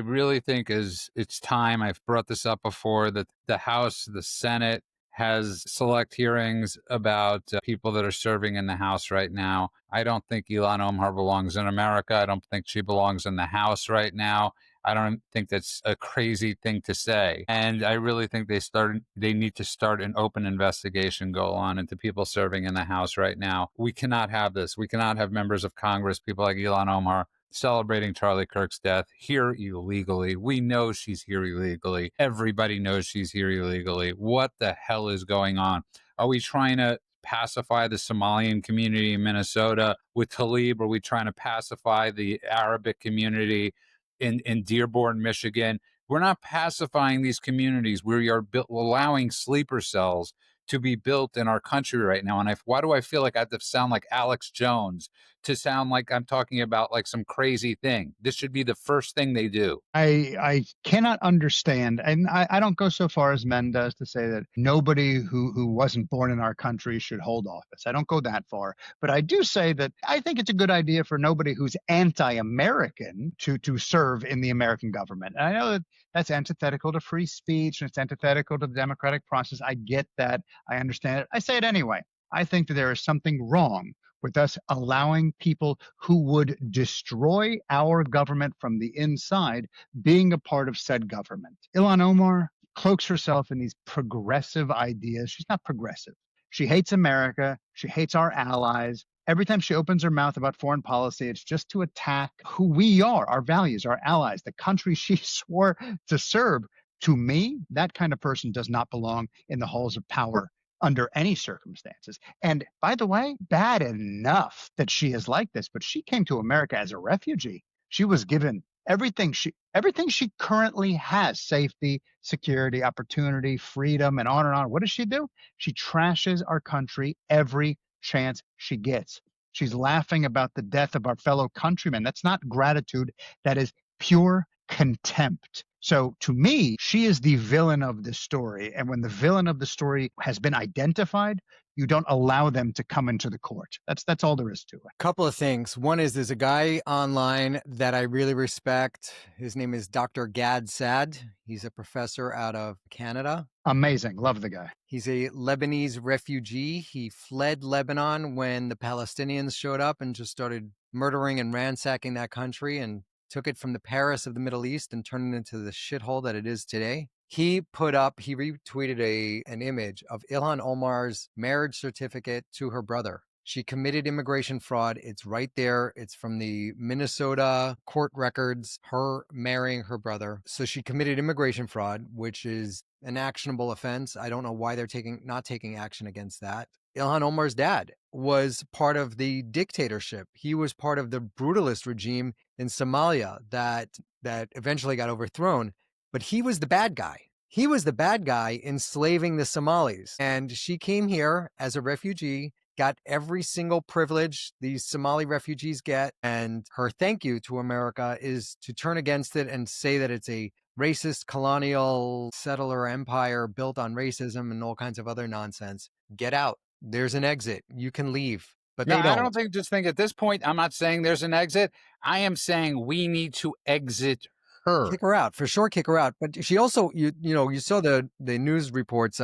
really think it's time. I've brought this up before, that the House, the Senate, has select hearings about people that are serving in the House right now. I don't think Ilhan Omar belongs in America. I don't think she belongs in the House right now. I don't think that's a crazy thing to say. And I really think they need to start an open investigation go on into people serving in the House right now. We cannot have this. We cannot have members of Congress, people like Ilhan Omar, celebrating Charlie Kirk's death here illegally. We know she's here illegally. Everybody knows she's here illegally. What the hell is going on? Are we trying to pacify the Somalian community in Minnesota with Talib? Are we trying to pacify the Arabic community in Dearborn, Michigan? We're not pacifying these communities. We are allowing sleeper cells to be built in our country right now. And why do I feel like I have to sound like Alex Jones, to sound like I'm talking about like some crazy thing? This should be the first thing they do. I cannot understand, and I don't go so far as Men does to say that nobody who wasn't born in our country should hold office. I don't go that far, but I do say that I think it's a good idea for nobody who's anti-American to serve in the American government. And I know that that's antithetical to free speech and it's antithetical to the democratic process. I get that. I understand it. I say it anyway. I think that there is something wrong with us allowing people who would destroy our government from the inside being a part of said government. Ilhan Omar cloaks herself in these progressive ideas. She's not progressive. She hates America. She hates our allies. Every time she opens her mouth about foreign policy, it's just to attack who we are, our values, our allies, the country she swore to serve. To me, that kind of person does not belong in the halls of power under any circumstances. And by the way, bad enough that she is like this, but she came to America as a refugee. She was given everything she currently has: safety, security, opportunity, freedom, and on and on. What does she do? She trashes our country every chance she gets. She's laughing about the death of our fellow countrymen. That's not gratitude. That is pure contempt. So to me, she is the villain of the story. And when the villain of the story has been identified, you don't allow them to come into the court. That's all there is to it. Couple of things. One is there's a guy online that I really respect. His name is Dr. Gad Sad. He's a professor out of Canada. Amazing. Love the guy. He's a Lebanese refugee. He fled Lebanon when the Palestinians showed up and just started murdering and ransacking that country, and took it from the Paris of the Middle East and turned it into the shithole that it is today. He retweeted an image of Ilhan Omar's marriage certificate to her brother. She committed immigration fraud. It's right there. It's from the Minnesota court records, her marrying her brother. So she committed immigration fraud, which is an actionable offense. I don't know why they're not taking action against that. Ilhan Omar's dad was part of the dictatorship. He was part of the brutalist regime in Somalia that eventually got overthrown, but he was the bad guy. He was the bad guy enslaving the Somalis. And she came here as a refugee, got every single privilege these Somali refugees get. And her thank you to America is to turn against it and say that it's a racist colonial settler empire built on racism and all kinds of other nonsense. Get out. There's an exit. You can leave. But No, they don't. I don't think at this point, I'm not saying there's an exit. I am saying we need to exit her. Kick her out. For sure, kick her out. But she also, you saw the news reports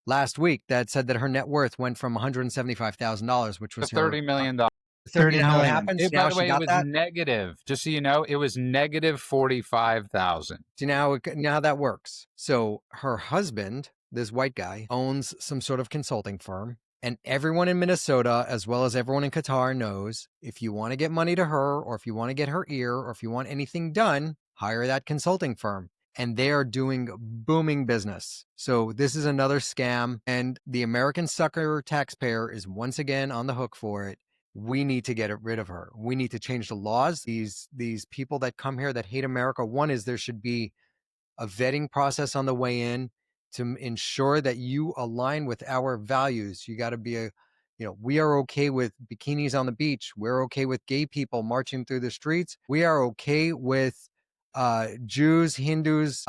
last week that said that her net worth went from $175,000, which was To $30 million. 30 now what million. happens? By Now the she way, it got was that? negative. Just so you know, it was negative 45,000. See, now how that works. So her husband, this white guy, owns some sort of consulting firm. And everyone in Minnesota, as well as everyone in Qatar, knows if you want to get money to her, or if you want to get her ear, or if you want anything done, hire that consulting firm. And they are doing booming business. So this is another scam. And the American sucker taxpayer is once again on the hook for it. We need to get rid of her. We need to change the laws. These people that come here that hate America, one is there should be a vetting process on the way in to ensure that you align with our values. You got to be we are okay with bikinis on the beach. We're okay with gay people marching through the streets. We are okay with Jews, Hindus,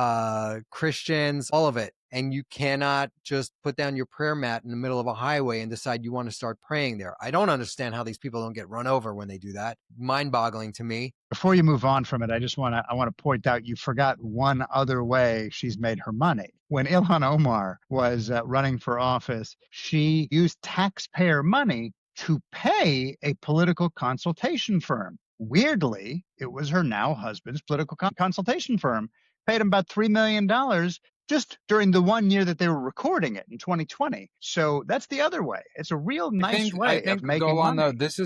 Christians, all of it. And you cannot just put down your prayer mat in the middle of a highway and decide you want to start praying there. I don't understand how these people don't get run over when they do that. Mind-boggling to me. Before you move on from it, I want to point out you forgot one other way she's made her money. When Ilhan Omar was running for office, she used taxpayer money to pay a political consultation firm. Weirdly, it was her now husband's political consultation firm. Paid him about $3 million just during the 1 year that they were recording it in 2020. So that's the other way. It's a real nice way of making money. Though, this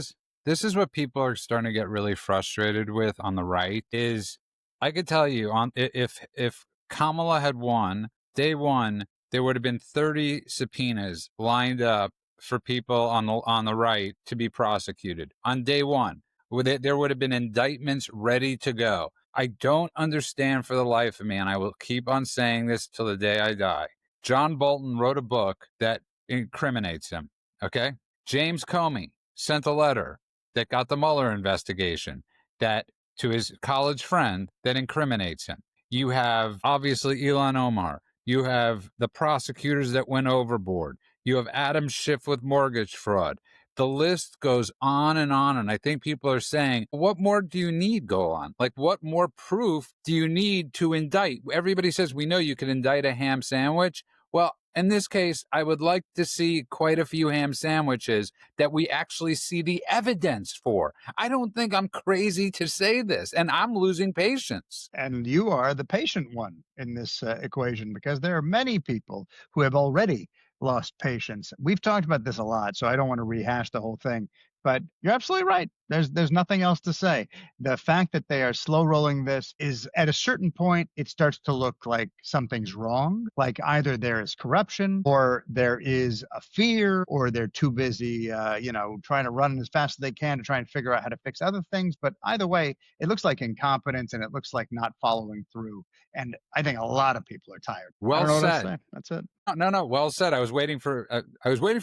is what people are starting to get really frustrated with on the right. Is I could tell you if Kamala had won day one, there would have been 30 subpoenas lined up for people on the right to be prosecuted on day one. There would have been indictments ready to go. I don't understand for the life of me, and I will keep on saying this till the day I die. John Bolton wrote a book that incriminates him. Okay, James Comey sent a letter that got the Mueller investigation that to his college friend that incriminates him. You have obviously Ilhan Omar. You have the prosecutors that went overboard. You have Adam Schiff with mortgage fraud. The list goes on, and I think people are saying, what more do you need, go on? Like, what more proof do you need to indict? Everybody says, we know you can indict a ham sandwich. Well, in this case, I would like to see quite a few ham sandwiches that we actually see the evidence for. I don't think I'm crazy to say this, and I'm losing patience. And you are the patient one in this equation, because there are many people who have already lost patience. We've talked about this a lot, so I don't want to rehash the whole thing. But you're absolutely right. There's nothing else to say. The fact that they are slow rolling this is, at a certain point, it starts to look like something's wrong. Like either there is corruption, or there is a fear, or they're too busy, trying to run as fast as they can to try and figure out how to fix other things. But either way, it looks like incompetence, and it looks like not following through. And I think a lot of people are tired. Well said. That's it. No. Well said. I was waiting for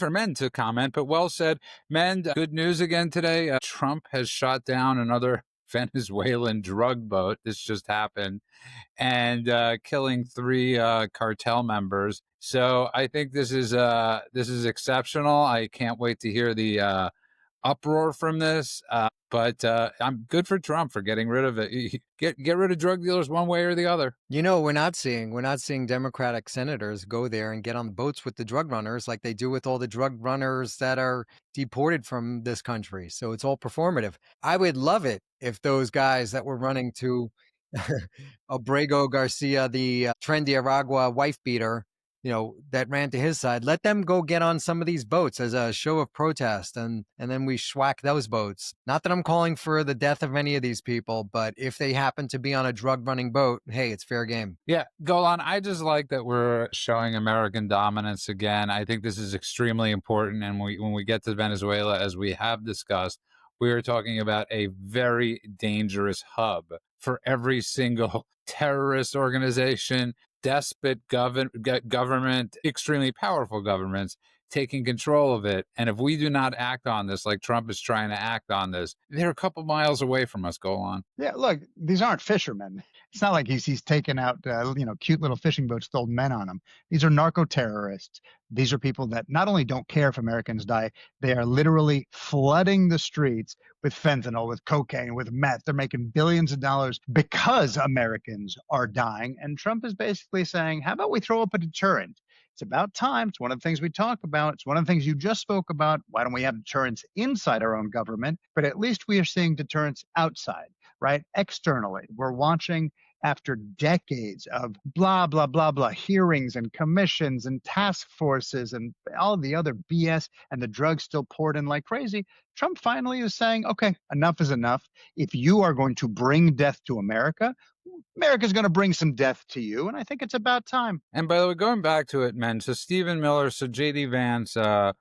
men to comment, but well said. Men, good news again today. Trump has shot down another Venezuelan drug boat. This just happened, and killing 3 cartel members. So I think this is exceptional. I can't wait to hear the uproar from this. But I'm good for Trump for getting rid of it. Get rid of drug dealers one way or the other. We're not seeing Democratic senators go there and get on the boats with the drug runners like they do with all the drug runners that are deported from this country. So it's all performative. I would love it if those guys that were running to Abrego Garcia, the trendy Aragua wife beater, that ran to his side. Let them go get on some of these boats as a show of protest, and then we schwack those boats. Not that I'm calling for the death of any of these people, but if they happen to be on a drug-running boat, hey, it's fair game. Yeah, Golan, I just like that we're showing American dominance again. I think this is extremely important. And when we get to Venezuela, as we have discussed, we are talking about a very dangerous hub for every single terrorist organization, despot government, extremely powerful governments taking control of it. And if we do not act on this, like Trump is trying to act on this, they're a couple miles away from us, Golan. Yeah, look, these aren't fishermen. It's not like he's taken out cute little fishing boats with old men on them. These are narco terrorists. These are people that not only don't care if Americans die, they are literally flooding the streets with fentanyl, with cocaine, with meth. They're making billions of dollars because Americans are dying. And Trump is basically saying, how about we throw up a deterrent? It's about time. It's one of the things we talk about. It's one of the things you just spoke about. Why don't we have deterrence inside our own government? But at least we are seeing deterrence outside, right? Externally, we're watching after decades of blah, blah, blah, blah hearings and commissions and task forces and all the other BS, and the drugs still poured in like crazy. Trump finally is saying, okay, enough is enough. If you are going to bring death to America, America's going to bring some death to you. And I think it's about time. And by the way, going back to it, men, so Stephen Miller, so JD Vance guest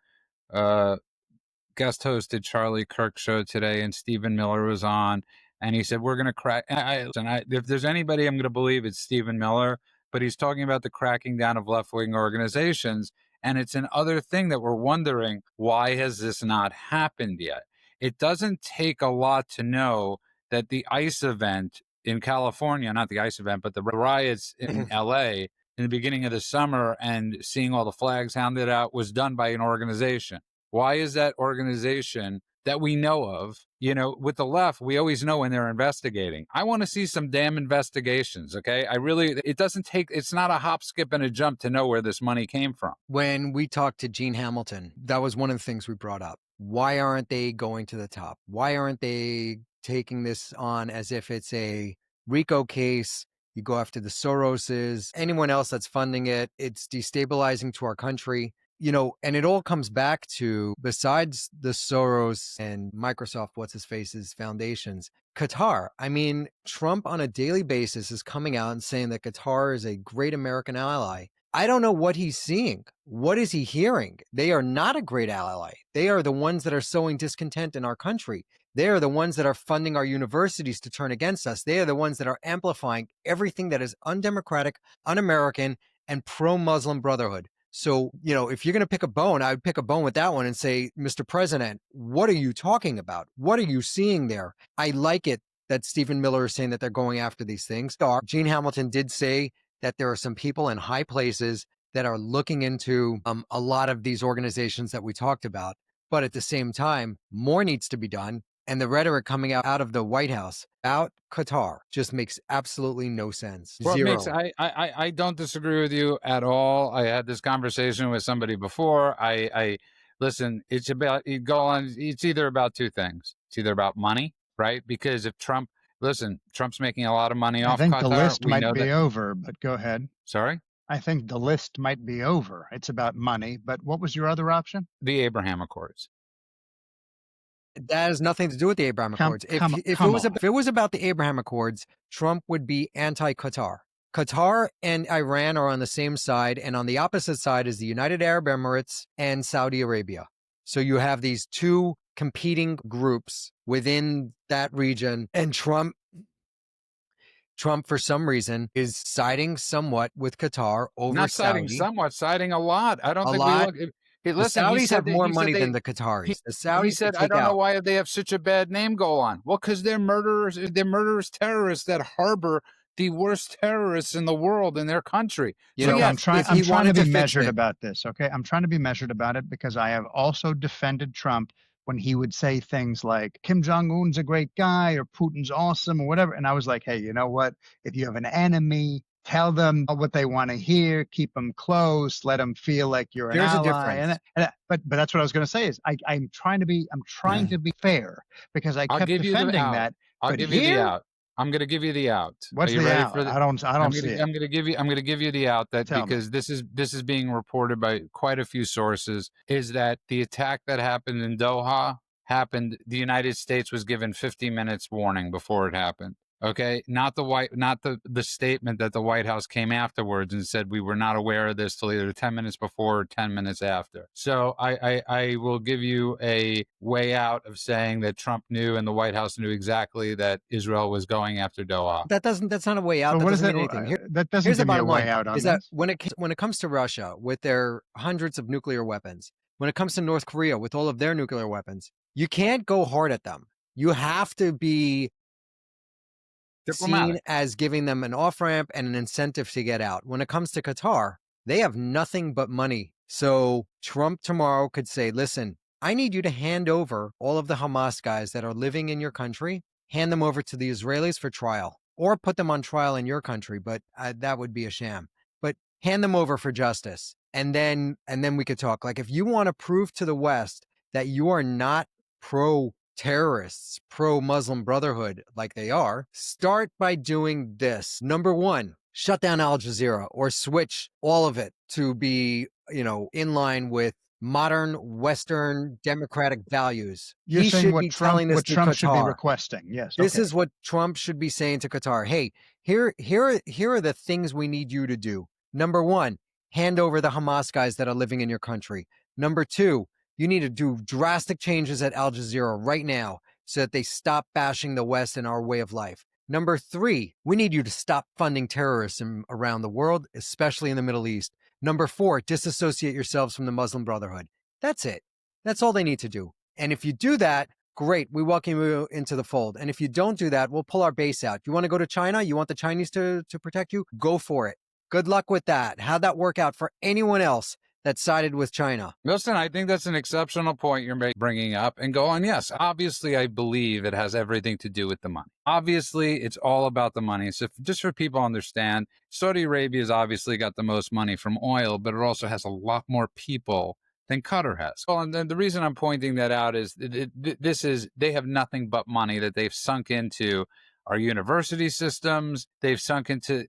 hosted Charlie Kirk show today, and Stephen Miller was on, and he said, we're going to crack. If there's anybody I'm going to believe, it's Stephen Miller, but he's talking about the cracking down of left-wing organizations. And it's another thing that we're wondering, why has this not happened yet? It doesn't take a lot to know that the ICE event in California, not the ICE event, but the riots in LA in the beginning of the summer and seeing all the flags handed out was done by an organization. Why is that organization that we know of, with the left, we always know when they're investigating. I want to see some damn investigations, okay? It's not a hop, skip, and a jump to know where this money came from. When we talked to Gene Hamilton, that was one of the things we brought up. Why aren't they going to the top? Why aren't they taking this on as if it's a RICO case? You go after the Soroses, anyone else that's funding it. It's destabilizing to our country. And it all comes back to, besides the Soros and Microsoft, what's-his-face's foundations, Qatar. I mean, Trump on a daily basis is coming out and saying that Qatar is a great American ally. I don't know what he's seeing. What is he hearing? They are not a great ally. They are the ones that are sowing discontent in our country. They are the ones that are funding our universities to turn against us. They are the ones that are amplifying everything that is undemocratic, un-American, and pro-Muslim Brotherhood. So, if you're going to pick a bone, I would pick a bone with that one and say, Mr. President, what are you talking about? What are you seeing there? I like it that Stephen Miller is saying that they're going after these things. Gene Hamilton did say that there are some people in high places that are looking into a lot of these organizations that we talked about. But at the same time, more needs to be done. And the rhetoric coming out of the White House about Qatar just makes absolutely no sense. Well, Zero. I don't disagree with you at all. I had this conversation with somebody before. I listen. It's either about two things. It's either about money, right? Because if Trump's making a lot of money off I think Qatar. The list might be over, but go ahead. Sorry? I think the list might be over. It's about money, but what was your other option? The Abraham Accords. That has nothing to do with the Abraham Accords. If it was about the Abraham Accords, Trump would be anti-Qatar. Qatar and Iran are on the same side, and on the opposite side is the United Arab Emirates and Saudi Arabia. So you have these two competing groups within that region, and Trump, for some reason, is siding somewhat with Qatar over Not Saudi. siding somewhat, siding a lot. I don't think lot? we look... The Saudis have more money than the Qataris. The Saudis he said, I don't know why they have such a bad name go on. Well, because they're murderers. They're murderous terrorists that harbor the worst terrorists in the world in their country. I'm trying to be measured about this, okay? I'm trying to be measured about it because I have also defended Trump when he would say things like, Kim Jong-un's a great guy or Putin's awesome or whatever. And I was like, hey, you know what? If you have an enemy, tell them what they want to hear, keep them close, let them feel like you're an ally. Difference. But that's what I was going to say is I'm trying to be fair because I kept defending that. I'll give you the out. I'm going to give you the out. What's Are you the ready out? for the? I don't see it. I'm going to give you. I'm going to give you the out that Tell me. because this is being reported by quite a few sources. Is that the attack that happened in Doha happened? The United States was given 50 minutes warning before it happened. Okay, not the statement that the White House came afterwards and said we were not aware of this till either 10 minutes before or 10 minutes after. So I will give you a way out of saying that Trump knew and the White House knew exactly that Israel was going after Doha. That's not a way out. But That what is doesn't that? mean anything. That doesn't Here's the give me a bottom way line: out on is that this. when it comes to Russia with their hundreds of nuclear weapons, when it comes to North Korea with all of their nuclear weapons, you can't go hard at them. You have to be Diplomatic. seen as giving them an off-ramp and an incentive to get out. When it comes to Qatar, they have nothing but money. So Trump tomorrow could say, listen, I need you to hand over all of the Hamas guys that are living in your country, hand them over to the Israelis for trial, or put them on trial in your country, but that would be a sham. But hand them over for justice. And then we could talk. Like, if you want to prove to the West that you are not pro-terrorists, pro-Muslim Brotherhood like they are, start by doing this. Number one, shut down Al Jazeera or switch all of it to be, in line with modern Western democratic values. You're He saying should what be telling this what to Trump should be Qatar. requesting. Yes. This okay. is what Trump should be saying to Qatar. Hey, here are the things we need you to do. Number one, hand over the Hamas guys that are living in your country. Number two, you need to do drastic changes at Al Jazeera right now so that they stop bashing the West and our way of life. Number three, we need you to stop funding terrorism around the world, especially in the Middle East. Number four, disassociate yourselves from the Muslim Brotherhood. That's it. That's all they need to do. And if you do that, great, we welcome you into the fold. And if you don't do that, we'll pull our base out. You want to go to China? You want the Chinese to protect you? Go for it. Good luck with that. How'd that work out for anyone else that sided with China? Listen, I think that's an exceptional point you're bringing up and go on. Yes, obviously, I believe it has everything to do with the money. Obviously, it's all about the money. So just for people to understand, Saudi Arabia has obviously got the most money from oil, but it also has a lot more people than Qatar has. Well, and the reason I'm pointing that out is they have nothing but money that they've sunk into our university systems. They've sunk into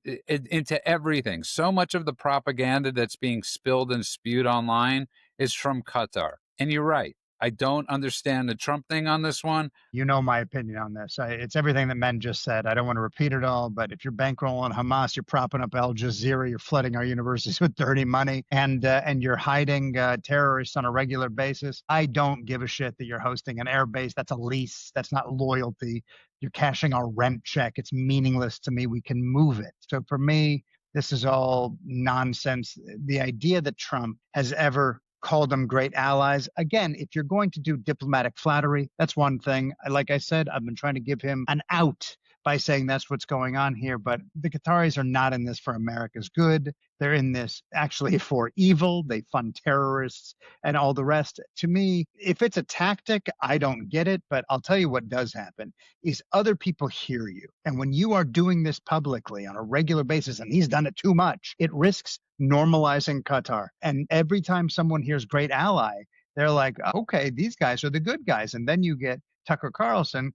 everything. So much of the propaganda that's being spilled and spewed online is from Qatar. And you're right. I don't understand the Trump thing on this one. You know my opinion on this. It's everything that men just said. I don't want to repeat it all, but if you're bankrolling Hamas, you're propping up Al Jazeera, you're flooding our universities with dirty money, and you're hiding terrorists on a regular basis. I don't give a shit that you're hosting an airbase. That's a lease. That's not loyalty. You're cashing our rent check. It's meaningless to me. We can move it. So for me, this is all nonsense. The idea that Trump has ever called them great allies. Again, if you're going to do diplomatic flattery, that's one thing. Like I said, I've been trying to give him an out by saying that's what's going on here. But the Qataris are not in this for America's good. They're in this actually for evil. They fund terrorists and all the rest. To me, if it's a tactic, I don't get it. But I'll tell you what does happen is other people hear you. And when you are doing this publicly on a regular basis, and he's done it too much, it risks normalizing Qatar. And every time someone hears great ally, they're like, okay, these guys are the good guys. And then you get Tucker Carlson,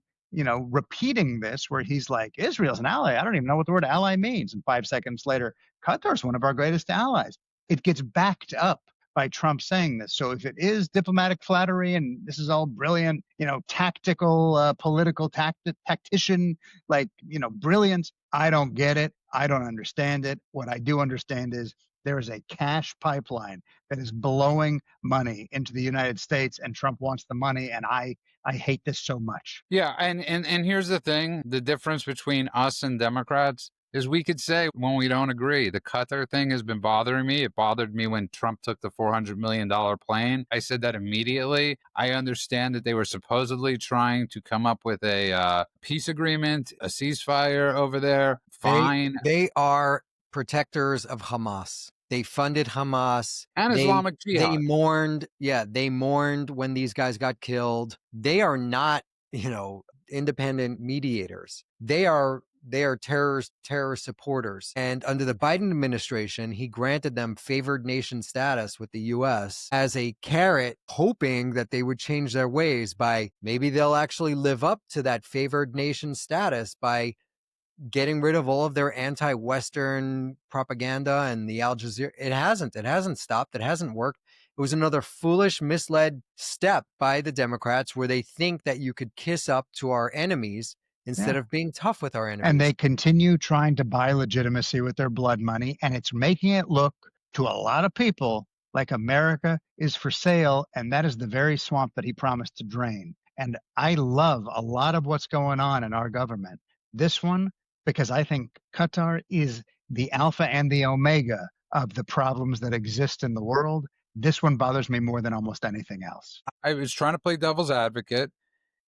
repeating this where he's like, Israel's an ally. I don't even know what the word ally means. And 5 seconds later, Qatar's one of our greatest allies. It gets backed up by Trump saying this. So if it is diplomatic flattery and this is all brilliant, tactical, political tactician, brilliance, I don't get it. I don't understand it. What I do understand is there is a cash pipeline that is blowing money into the United States, and Trump wants the money, and I hate this so much. Yeah, and here's the thing, the difference between us and Democrats is we could say when we don't agree. The Qatar thing has been bothering me. It bothered me when Trump took the $400 million plane. I said that immediately. I understand that they were supposedly trying to come up with a peace agreement, a ceasefire over there. Fine. They are protectors of Hamas. They funded Hamas. And Islamic Jihad. They mourned when these guys got killed. They are not, independent mediators. They are terror supporters. And under the Biden administration, he granted them favored nation status with the U.S. as a carrot, hoping that they would change their ways by maybe they'll actually live up to that favored nation status by getting rid of all of their anti-Western propaganda and the Al Jazeera. It hasn't stopped. It hasn't worked. It was another foolish, misled step by the Democrats where they think that you could kiss up to our enemies instead Yeah. of being tough with our enemies. And they continue trying to buy legitimacy with their blood money. And it's making it look to a lot of people like America is for sale. And that is the very swamp that he promised to drain. And I love a lot of what's going on in our government. This one, because I think Qatar is the alpha and the omega of the problems that exist in the world. This one bothers me more than almost anything else. I was trying to play devil's advocate,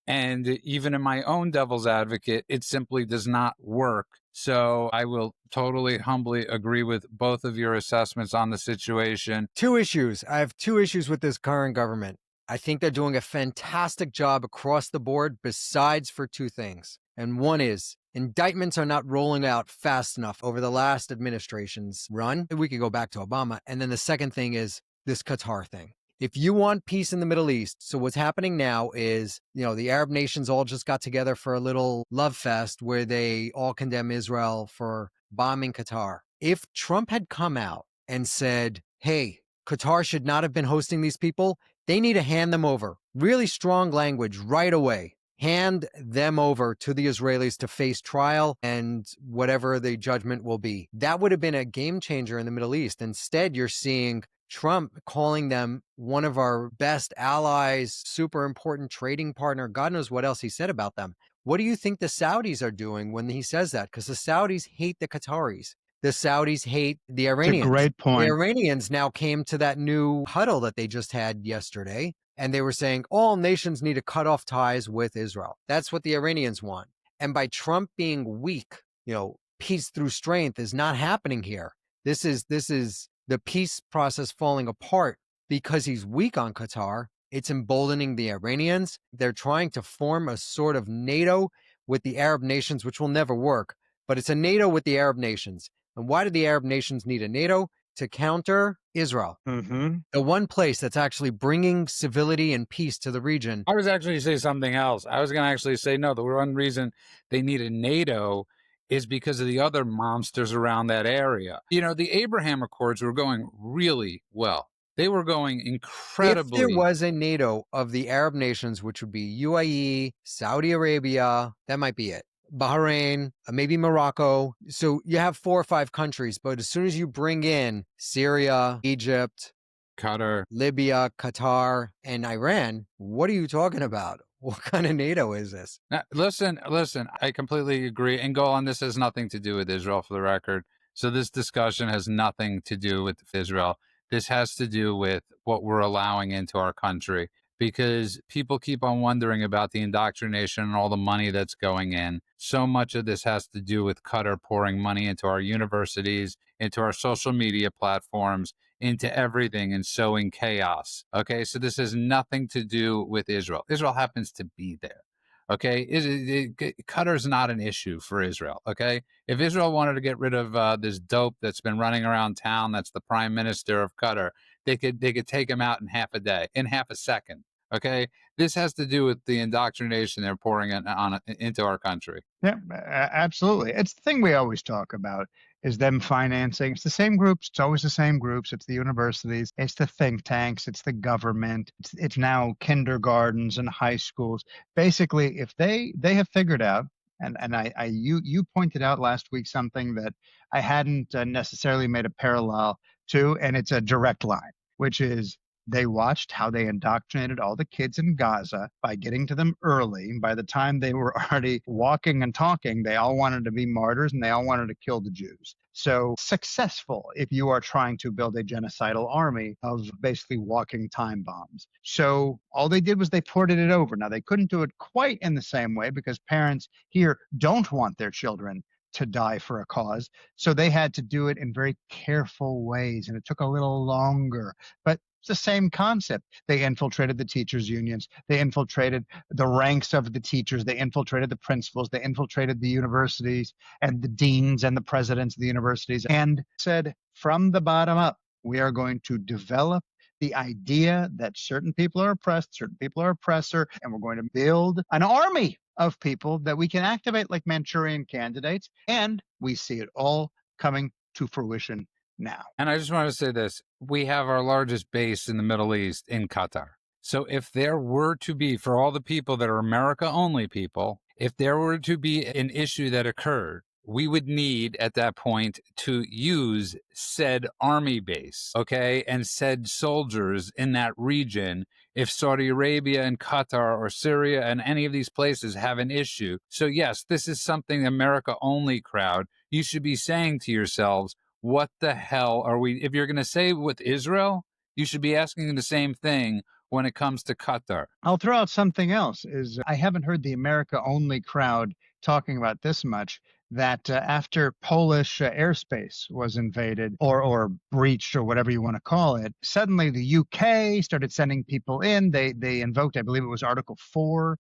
and even in my own devil's advocate, it simply does not work. So I will totally humbly agree with both of your assessments on the situation. Two issues. I have two issues with this current government. I think they're doing a fantastic job across the board, besides for two things. And one is indictments are not rolling out fast enough over the last administration's run. We could go back to Obama. And then the second thing is this Qatar thing. If you want peace in the Middle East, so what's happening now is, the Arab nations all just got together for a little love fest where they all condemn Israel for bombing Qatar. If Trump had come out and said, hey, Qatar should not have been hosting these people, they need to hand them over. Really strong language right away. Hand them over to the Israelis to face trial and whatever the judgment will be. That would have been a game changer in the Middle East. Instead, you're seeing Trump calling them one of our best allies, super important trading partner. God knows what else he said about them. What do you think the Saudis are doing when he says that? Because the Saudis hate the Qataris. The Saudis hate the Iranians. It's a great point. The Iranians now came to that new huddle that they just had yesterday, and they were saying all nations need to cut off ties with Israel. That's what the Iranians want. And by Trump being weak, peace through strength is not happening here. This is the peace process falling apart because he's weak on Qatar. It's emboldening the Iranians. They're trying to form a sort of NATO with the Arab nations, which will never work, but it's a NATO with the Arab nations. And why do the Arab nations need a NATO? To counter Israel. Mm-hmm. The one place that's actually bringing civility and peace to the region. I was actually say something else. I was going to actually say, no, the one reason they need a NATO is because of the other monsters around that area. The Abraham Accords were going really well. They were going incredibly. If there was a NATO of the Arab nations, which would be UAE, Saudi Arabia, that might be it. Bahrain, maybe Morocco. So you have 4 or 5 countries, but as soon as you bring in Syria, Egypt, Qatar, Libya, Qatar, and Iran, what are you talking about? What kind of NATO is this? Now, listen, I completely agree. And go on, this has nothing to do with Israel, for the record. So this discussion has nothing to do with Israel. This has to do with what we're allowing into our country, because people keep on wondering about the indoctrination and all the money that's going in. So much of this has to do with Qatar pouring money into our universities, into our social media platforms, into everything, and sowing chaos. Okay, so this has nothing to do with Israel. Israel happens to be there. Okay, Qatar's not an issue for Israel. Okay, if Israel wanted to get rid of this dope that's been running around town, that's the prime minister of Qatar, they could take him out in half a second. Okay, this has to do with the indoctrination they're pouring into our country. Yeah, absolutely. It's the thing we always talk about is them financing. It's the same groups. It's always the same groups. It's the universities. It's the think tanks. It's the government. It's now kindergartens and high schools. Basically, if they have figured out, and you pointed out last week something that I hadn't necessarily made a parallel to, and it's a direct line, which is they watched how they indoctrinated all the kids in Gaza by getting to them early. By the time they were already walking and talking, they all wanted to be martyrs and they all wanted to kill the Jews. So successful if you are trying to build a genocidal army of basically walking time bombs. So all they did was they ported it over. Now, they couldn't do it quite in the same way because parents here don't want their children to die for a cause. So they had to do it in very careful ways, and it took a little longer. But it's the same concept. They infiltrated the teachers' unions. They infiltrated the ranks of the teachers. They infiltrated the principals. They infiltrated the universities and the deans and the presidents of the universities and said, from the bottom up, we are going to develop the idea that certain people are oppressed, certain people are oppressor, and we're going to build an army of people that we can activate like Manchurian candidates. And we see it all coming to fruition now. And I just want to say this. We have our largest base in the Middle East in Qatar. So if there were to be, for all the people that are America-only people, if there were to be an issue that occurred, we would need at that point to use said army base, okay, and said soldiers in that region if Saudi Arabia and Qatar or Syria and any of these places have an issue. So yes, this is something America-only crowd, you should be saying to yourselves, what the hell are we, if you're going to say with Israel, you should be asking the same thing when it comes to Qatar. I'll throw out something else is I haven't heard the America only crowd talking about this much, that after Polish airspace was invaded or breached or whatever you want to call it, suddenly the UK started sending people in. They invoked, I believe it was Article 4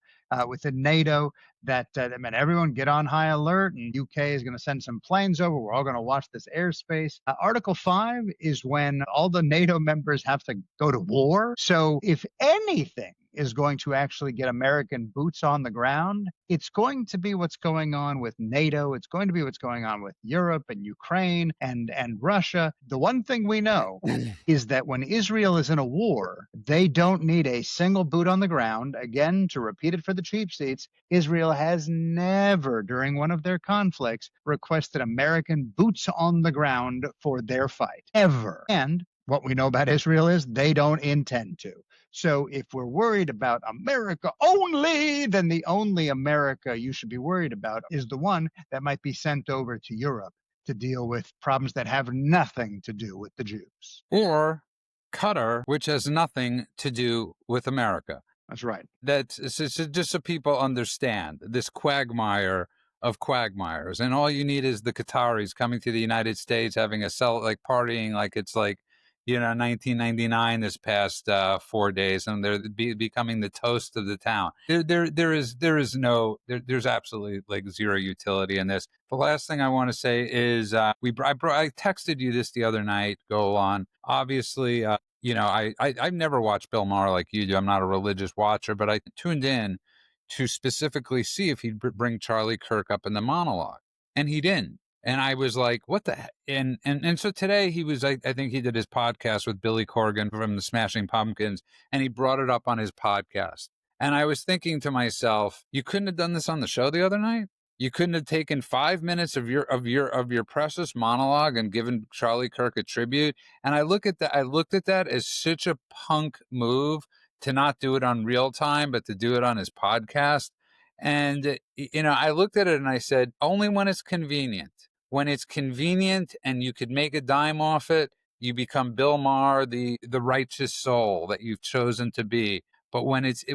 within NATO, that meant everyone get on high alert, and UK is going to send some planes over. We're all going to watch this airspace. Article 5 is when all the NATO members have to go to war. So if anything is going to actually get American boots on the ground, it's going to be what's going on with NATO. It's going to be what's going on with Europe and Ukraine and Russia. The one thing we know is that when Israel is in a war, they don't need a single boot on the ground. Again, to repeat it for the cheap seats, Israel has never, during one of their conflicts, requested American boots on the ground for their fight, ever. And what we know about Israel is they don't intend to. So if we're worried about America only, then the only America you should be worried about is the one that might be sent over to Europe to deal with problems that have nothing to do with the Jews. Or Qatar, which has nothing to do with America. That's right. That's just so people understand this quagmire of quagmires. And all you need is the Qataris coming to the United States, having a partying like it's like, 1999 this past 4 days, and they're becoming the toast of the town. There's absolutely like zero utility in this. The last thing I want to say is I texted you this the other night. Go on. Obviously, I've never watched Bill Maher like you do. I'm not a religious watcher, but I tuned in to specifically see if he'd bring Charlie Kirk up in the monologue, and he didn't. And I was like, what the heck? And so today he was, I think he did his podcast with Billy Corgan from the Smashing Pumpkins, and he brought it up on his podcast. And I was thinking to myself, you couldn't have done this on the show the other night? You couldn't have taken 5 minutes of your precious monologue and given Charlie Kirk a tribute? And I looked at that as such a punk move to not do it on real time, but to do it on his podcast. And, I looked at it and I said, only when it's convenient. When it's convenient and you could make a dime off it, you become Bill Maher, the righteous soul that you've chosen to be. But when it's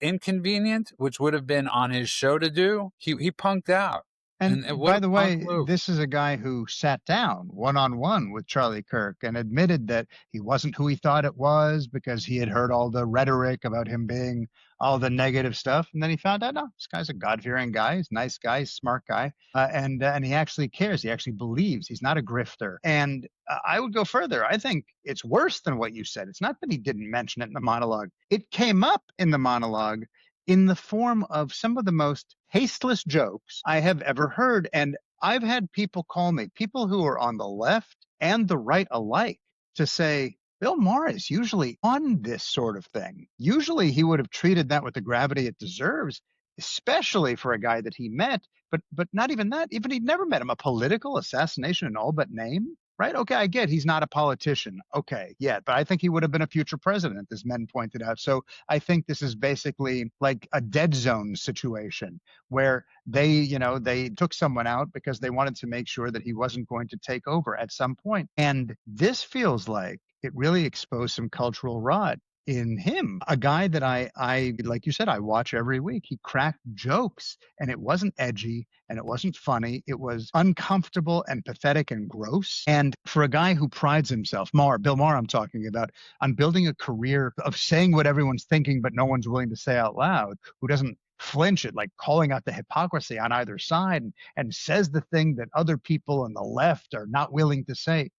inconvenient, which would have been on his show to do, he punked out. And by the way, this is a guy who sat down one-on-one with Charlie Kirk and admitted that he wasn't who he thought it was because he had heard all the rhetoric about him being all the negative stuff. And then he found out, no, this guy's a God-fearing guy. He's a nice guy, he's a smart guy. And he actually cares. He actually believes. He's not a grifter. And I would go further. I think it's worse than what you said. It's not that he didn't mention it in the monologue. It came up in the monologue in the form of some of the most tasteless jokes I have ever heard. And I've had people call me, people who are on the left and the right alike, to say, Bill Maher is usually on this sort of thing. Usually he would have treated that with the gravity it deserves, especially for a guy that he met. But not even that, even he'd never met him. A political assassination in all but name? Right? Okay, I get he's not a politician. Okay, yeah, but I think he would have been a future president, as men pointed out. So I think this is basically like a dead zone situation where they took someone out because they wanted to make sure that he wasn't going to take over at some point. And this feels like it really exposed some cultural rot in him, a guy that I like you said, I watch every week. He cracked jokes, and it wasn't edgy and it wasn't funny. It was uncomfortable and pathetic and gross. And for a guy who prides himself, Bill Maher I'm talking about, on building a career of saying what everyone's thinking but no one's willing to say out loud, who doesn't flinch at like calling out the hypocrisy on either side and says the thing that other people on the left are not willing to say.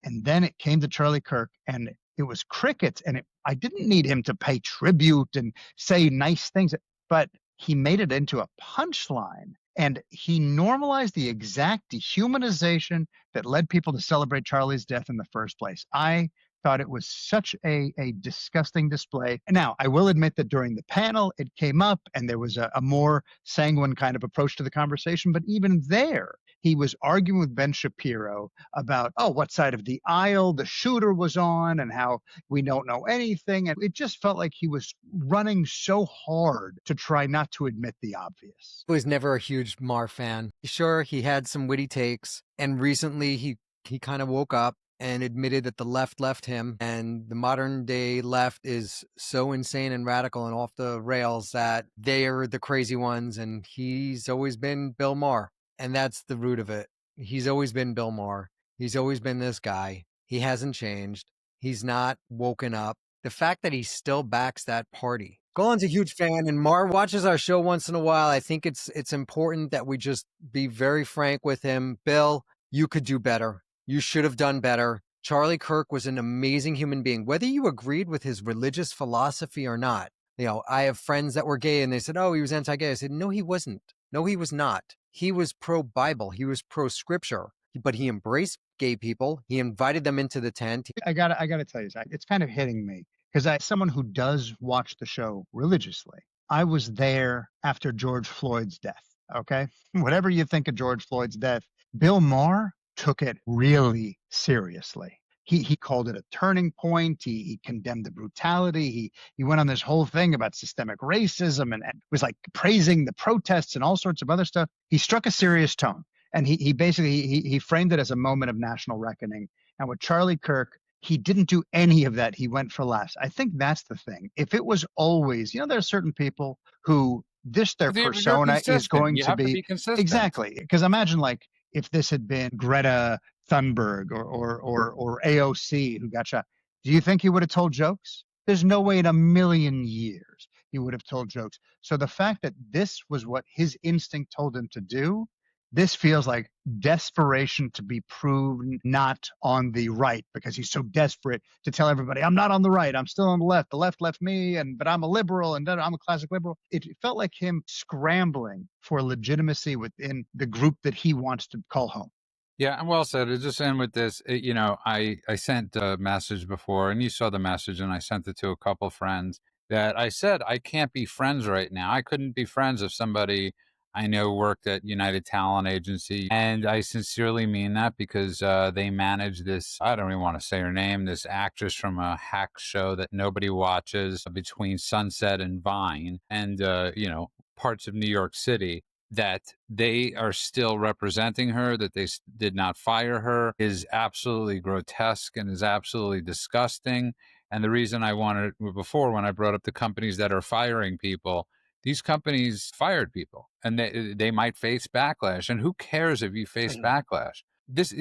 And then it came to Charlie Kirk, and it was crickets. And I didn't need him to pay tribute and say nice things, but he made it into a punchline. And he normalized the exact dehumanization that led people to celebrate Charlie's death in the first place. I thought it was such a disgusting display. Now, I will admit that during the panel, it came up and there was a more sanguine kind of approach to the conversation. But even there, he was arguing with Ben Shapiro about, oh, what side of the aisle the shooter was on and how we don't know anything. And it just felt like he was running so hard to try not to admit the obvious. I was never a huge Maher fan. Sure, he had some witty takes, and recently he kind of woke up and admitted that the left him, and the modern day left is so insane and radical and off the rails that they are the crazy ones, and he's always been Bill Maher, and that's the root of it. He's always been Bill Maher. He's always been this guy. He hasn't changed. He's not woken up. The fact that he still backs that party. Golan's a huge fan, and Maher watches our show once in a while. I think it's important that we just be very frank with him. Bill, you could do better. You should have done better. Charlie Kirk was an amazing human being, whether you agreed with his religious philosophy or not. You know, I have friends that were gay and they said, oh, he was anti-gay. I said, no, he wasn't. No, he was not. He was pro-Bible. He was pro-scripture, but he embraced gay people. He invited them into the tent. I gotta tell you, Zach, it's kind of hitting me because as someone who does watch the show religiously, I was there after George Floyd's death. Okay. Whatever you think of George Floyd's death, Bill Maher took it really seriously. He called it a turning point. He condemned the brutality. He went on this whole thing about systemic racism and was like praising the protests and all sorts of other stuff. He struck a serious tone, and he basically framed it as a moment of national reckoning. And with Charlie Kirk, he didn't do any of that. He went for laughs. I think that's the thing. If it was always, there are certain people who their persona is going to be consistent. Exactly. Because imagine if this had been Greta Thunberg or AOC who got shot, do you think he would have told jokes? There's no way in a million years he would have told jokes. So the fact that this was what his instinct told him to do, this feels like desperation to be proven not on the right, because he's so desperate to tell everybody, I'm not on the right, I'm still on the left. The left left me, but I'm a liberal and I'm a classic liberal. It felt like him scrambling for legitimacy within the group that he wants to call home. Yeah, and well said. To just end with this, I sent a message before, and you saw the message, and I sent it to a couple friends that I said, I can't be friends right now. I couldn't be friends if somebody I know worked at United Talent Agency. And I sincerely mean that, because they manage this, I don't even want to say her name, this actress from a hack show that nobody watches between Sunset and Vine and, parts of New York City, that they are still representing her, that they did not fire her, is absolutely grotesque and is absolutely disgusting. And the reason I wanted before, when I brought up the companies that are firing people, these companies fired people, and they might face backlash. And who cares if you face backlash? This,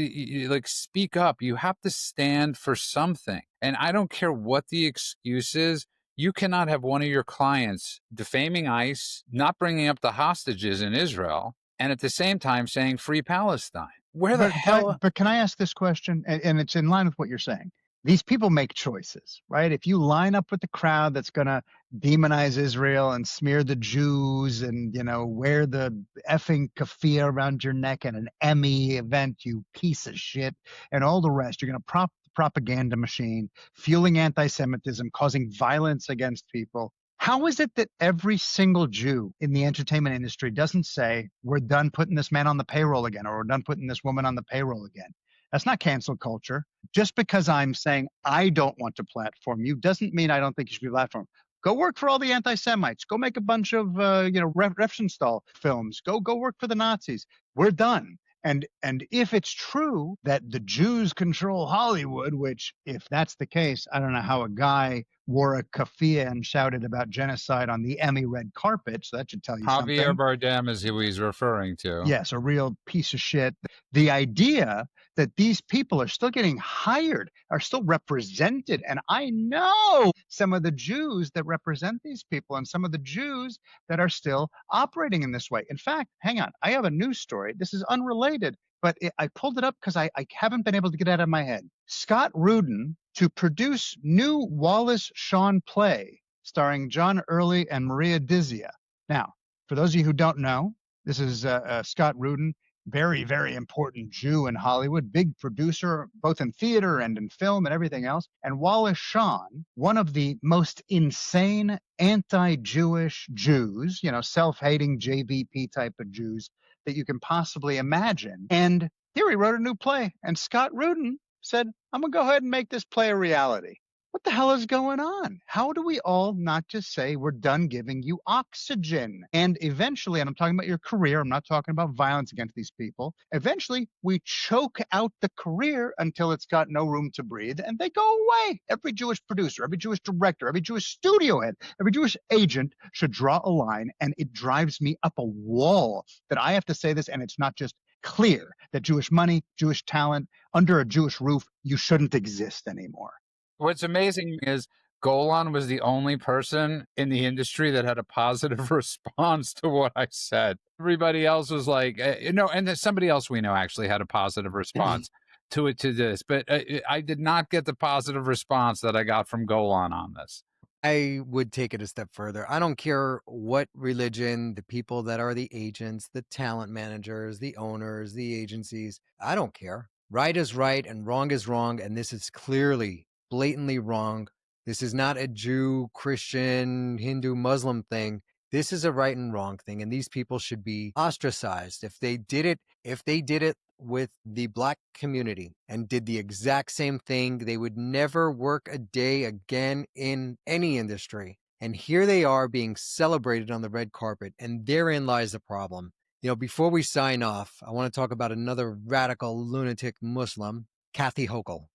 speak up. You have to stand for something. And I don't care what the excuse is. You cannot have one of your clients defaming ICE, not bringing up the hostages in Israel, and at the same time saying free Palestine. But can I ask this question? And it's in line with what you're saying. These people make choices, right? If you line up with the crowd that's going to demonize Israel and smear the Jews and, wear the effing keffiyeh around your neck at an Emmy event, you piece of shit, and all the rest, you're going to prop the propaganda machine, fueling anti-Semitism, causing violence against people. How is it that every single Jew in the entertainment industry doesn't say, we're done putting this man on the payroll again, or we're done putting this woman on the payroll again? That's not cancel culture. Just because I'm saying I don't want to platform you doesn't mean I don't think you should be platformed. Go work for all the anti-Semites. Go make a bunch of, Refschenstahl films. Go work for the Nazis. We're done. And if it's true that the Jews control Hollywood, which if that's the case, I don't know how a guy wore a keffiyeh and shouted about genocide on the Emmy red carpet. So that should tell you something. Javier Bardem is who he's referring to. Yes, a real piece of shit. The idea that these people are still getting hired, are still represented. And I know some of the Jews that represent these people and some of the Jews that are still operating in this way. In fact, hang on, I have a news story. This is unrelated, but I pulled it up because I haven't been able to get it out of my head. Scott Rudin to produce new Wallace Shawn play starring John Early and Maria Dizia. Now, for those of you who don't know, this is Scott Rudin, very, very important Jew in Hollywood, big producer, both in theater and in film and everything else. And Wallace Shawn, one of the most insane anti-Jewish Jews, self-hating JVP type of Jews that you can possibly imagine. And here he wrote a new play. And Scott Rudin said, I'm going to go ahead and make this play a reality. What the hell is going on? How do we all not just say we're done giving you oxygen? And eventually, and I'm talking about your career, I'm not talking about violence against these people. Eventually, we choke out the career until it's got no room to breathe and they go away. Every Jewish producer, every Jewish director, every Jewish studio head, every Jewish agent should draw a line. And it drives me up a wall that I have to say this, and it's not just clear that Jewish money, Jewish talent, under a Jewish roof, you shouldn't exist anymore. What's amazing is Golan was the only person in the industry that had a positive response to what I said. Everybody else was like, and then somebody else we know actually had a positive response to this. But I did not get the positive response that I got from Golan on this. I would take it a step further. I don't care what religion, the people that are the agents, the talent managers, the owners, the agencies, I don't care. Right is right and wrong is wrong. And this is clearly, blatantly wrong. This is not a Jew, Christian, Hindu, Muslim thing. This is a right and wrong thing. And these people should be ostracized. If they did it with the Black community and did the exact same thing, they would never work a day again in any industry. And here they are being celebrated on the red carpet. And therein lies the problem. Before we sign off, I want to talk about another radical lunatic Muslim, Kathy Hochul.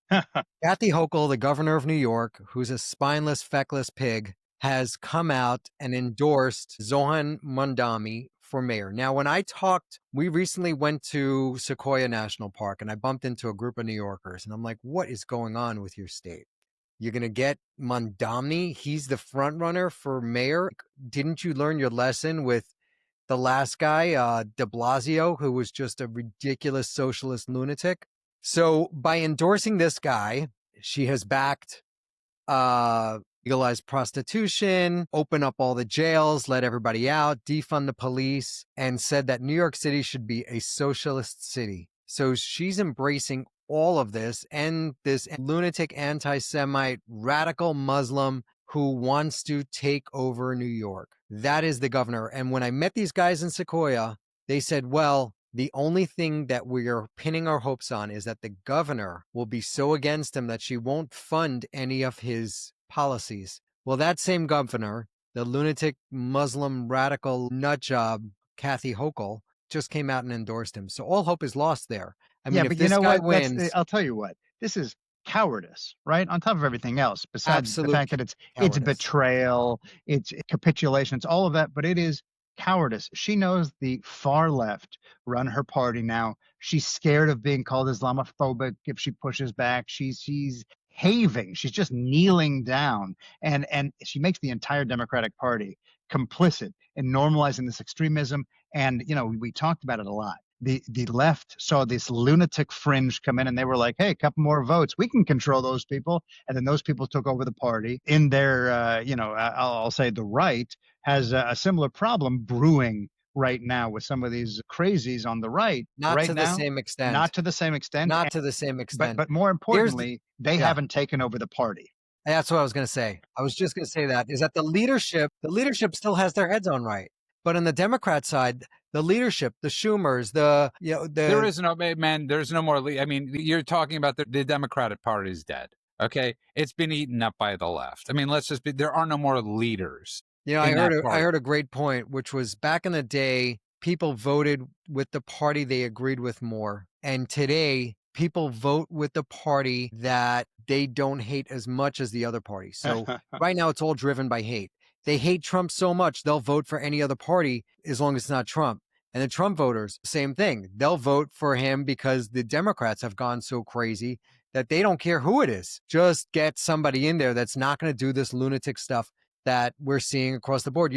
Kathy Hochul, the governor of New York, who's a spineless, feckless pig, has come out and endorsed Zohan Mandami for mayor. Now, when we recently went to Sequoia National Park and I bumped into a group of New Yorkers and I'm like, what is going on with your state? You're going to get Mandami? He's the front runner for mayor? Didn't you learn your lesson with the last guy, de Blasio, who was just a ridiculous socialist lunatic? So by endorsing this guy, she has backed legalize prostitution, open up all the jails, let everybody out, defund the police, and said that New York City should be a socialist city. So she's embracing all of this, and this lunatic anti-Semite radical Muslim who wants to take over New York. That is the governor. And when I met these guys in Sequoia, they said, well, the only thing that we are pinning our hopes on is that the governor will be so against him that she won't fund any of his policies. Well, that same governor, the lunatic Muslim radical nutjob, Kathy Hochul, just came out and endorsed him. So all hope is lost there. I mean, if this guy wins, I'll tell you what, this is cowardice, right? On top of everything else, besides the fact that it's betrayal, it's capitulation, it's all of that, but it is cowardice. She knows the far left run her party now. She's scared of being called Islamophobic if she pushes back. She's having, she's just kneeling down, and she makes the entire Democratic Party complicit in normalizing this extremism. And we talked about it a lot. The left saw this lunatic fringe come in and they were like, hey, a couple more votes, we can control those people. And then those people took over the party. In their, I'll say the right has a similar problem brewing right now with some of these crazies on the right. Not to the same extent. Not to the same extent. But more importantly, they haven't taken over the party. That's what I was going to say. I was just going to say that, is that the leadership still has their heads on right. But on the Democrat side, the leadership, the Schumers, there is no, man, there's no more. I mean, you're talking about the Democratic Party is dead. Okay. It's been eaten up by the left. I mean, there are no more leaders. I heard a great point, which was back in the day, people voted with the party they agreed with more. And today, people vote with the party that they don't hate as much as the other party. So right now, it's all driven by hate. They hate Trump so much, they'll vote for any other party as long as it's not Trump. And the Trump voters, same thing. They'll vote for him because the Democrats have gone so crazy that they don't care who it is. Just get somebody in there that's not going to do this lunatic stuff that we're seeing across the board.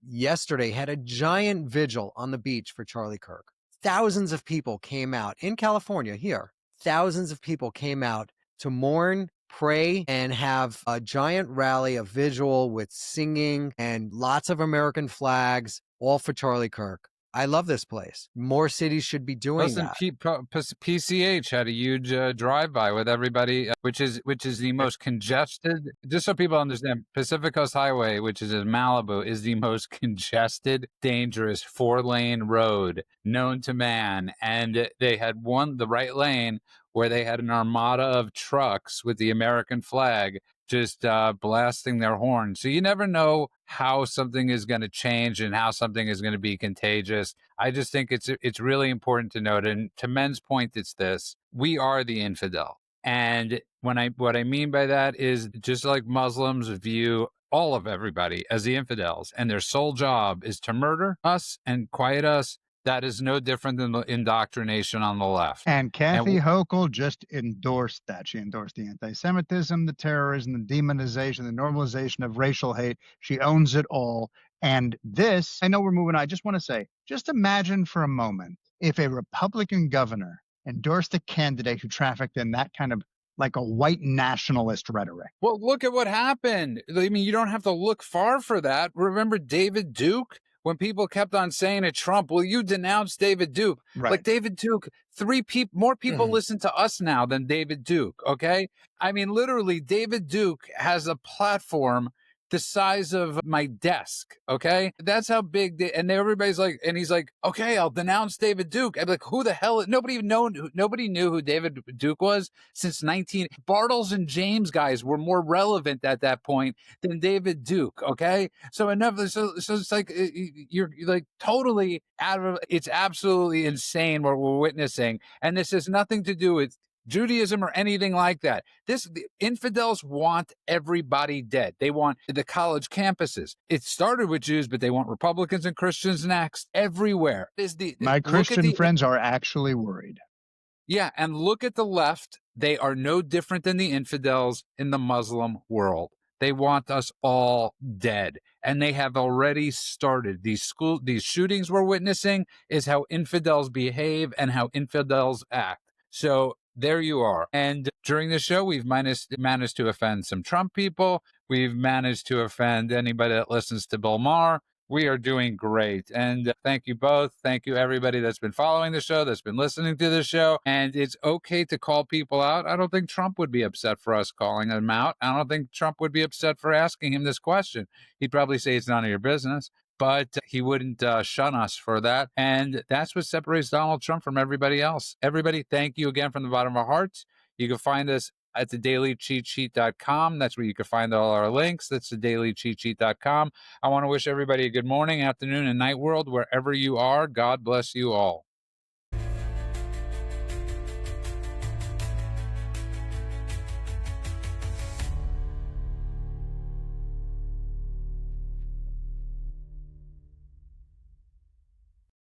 Yesterday had a giant vigil on the beach for Charlie Kirk. Thousands of people came out in California here. Thousands of people came out to mourn pray and have a giant rally, a visual with singing and lots of American flags, all for Charlie Kirk. I love this place. More cities should be doing Listen, that. PCH had a huge drive-by with everybody, which is the most congested. Just so people understand, Pacific Coast Highway, which is in Malibu, is the most congested, dangerous 4-lane road known to man. And they had the right lane, where they had an armada of trucks with the American flag just blasting their horn. So you never know how something is going to change and how something is going to be contagious. I just think it's really important to note. And to Men's point, it's this: we are the infidel. And what I mean by that is, just like Muslims view all of everybody as the infidels, and their sole job is to murder us and quiet us, that is no different than the indoctrination on the left. And Kathy Hochul just endorsed that. She endorsed the anti-Semitism, the terrorism, the demonization, the normalization of racial hate. She owns it all. And this, I know we're moving on. I just want to say, just imagine for a moment if a Republican governor endorsed a candidate who trafficked in that kind of like a white nationalist rhetoric. Well, look at what happened. I mean, you don't have to look far for that. Remember David Duke? When people kept on saying to Trump, "Will you denounce David Duke?" Right. Like, David Duke, more people listen to us now than David Duke. Okay. I mean, literally, David Duke has a platform the size of my desk. Okay. That's how big and everybody's like, and he's like, "Okay, I'll denounce David Duke." I'm like, who the hell? Nobody knew who David Duke was since Bartles and James guys were more relevant at that point than David Duke. Okay. So so it's like, you're like totally out of, it's absolutely insane what we're witnessing. And this has nothing to do with Judaism or anything like that. The infidels want everybody dead. They want the college campuses. It started with Jews, but they want Republicans and Christians next. Everywhere. My Christian friends are actually worried. Yeah, and look at the left. They are no different than the infidels in the Muslim world. They want us all dead. And they have already started. These shootings we're witnessing is how infidels behave and how infidels act. So there you are. And during the show, we've managed to offend some Trump people. We've managed to offend anybody that listens to Bill Maher. We are doing great. And thank you both. Thank you, everybody that's been following the show, that's been listening to the show. And it's okay to call people out. I don't think Trump would be upset for us calling him out. I don't think Trump would be upset for asking him this question. He'd probably say it's none of your business, but he wouldn't shun us for that. And that's what separates Donald Trump from everybody else. Everybody, thank you again from the bottom of our hearts. You can find us at thedailycheatsheet.com. That's where you can find all our links. That's thedailycheatsheet.com. I want to wish everybody a good morning, afternoon, and night world, wherever you are. God bless you all.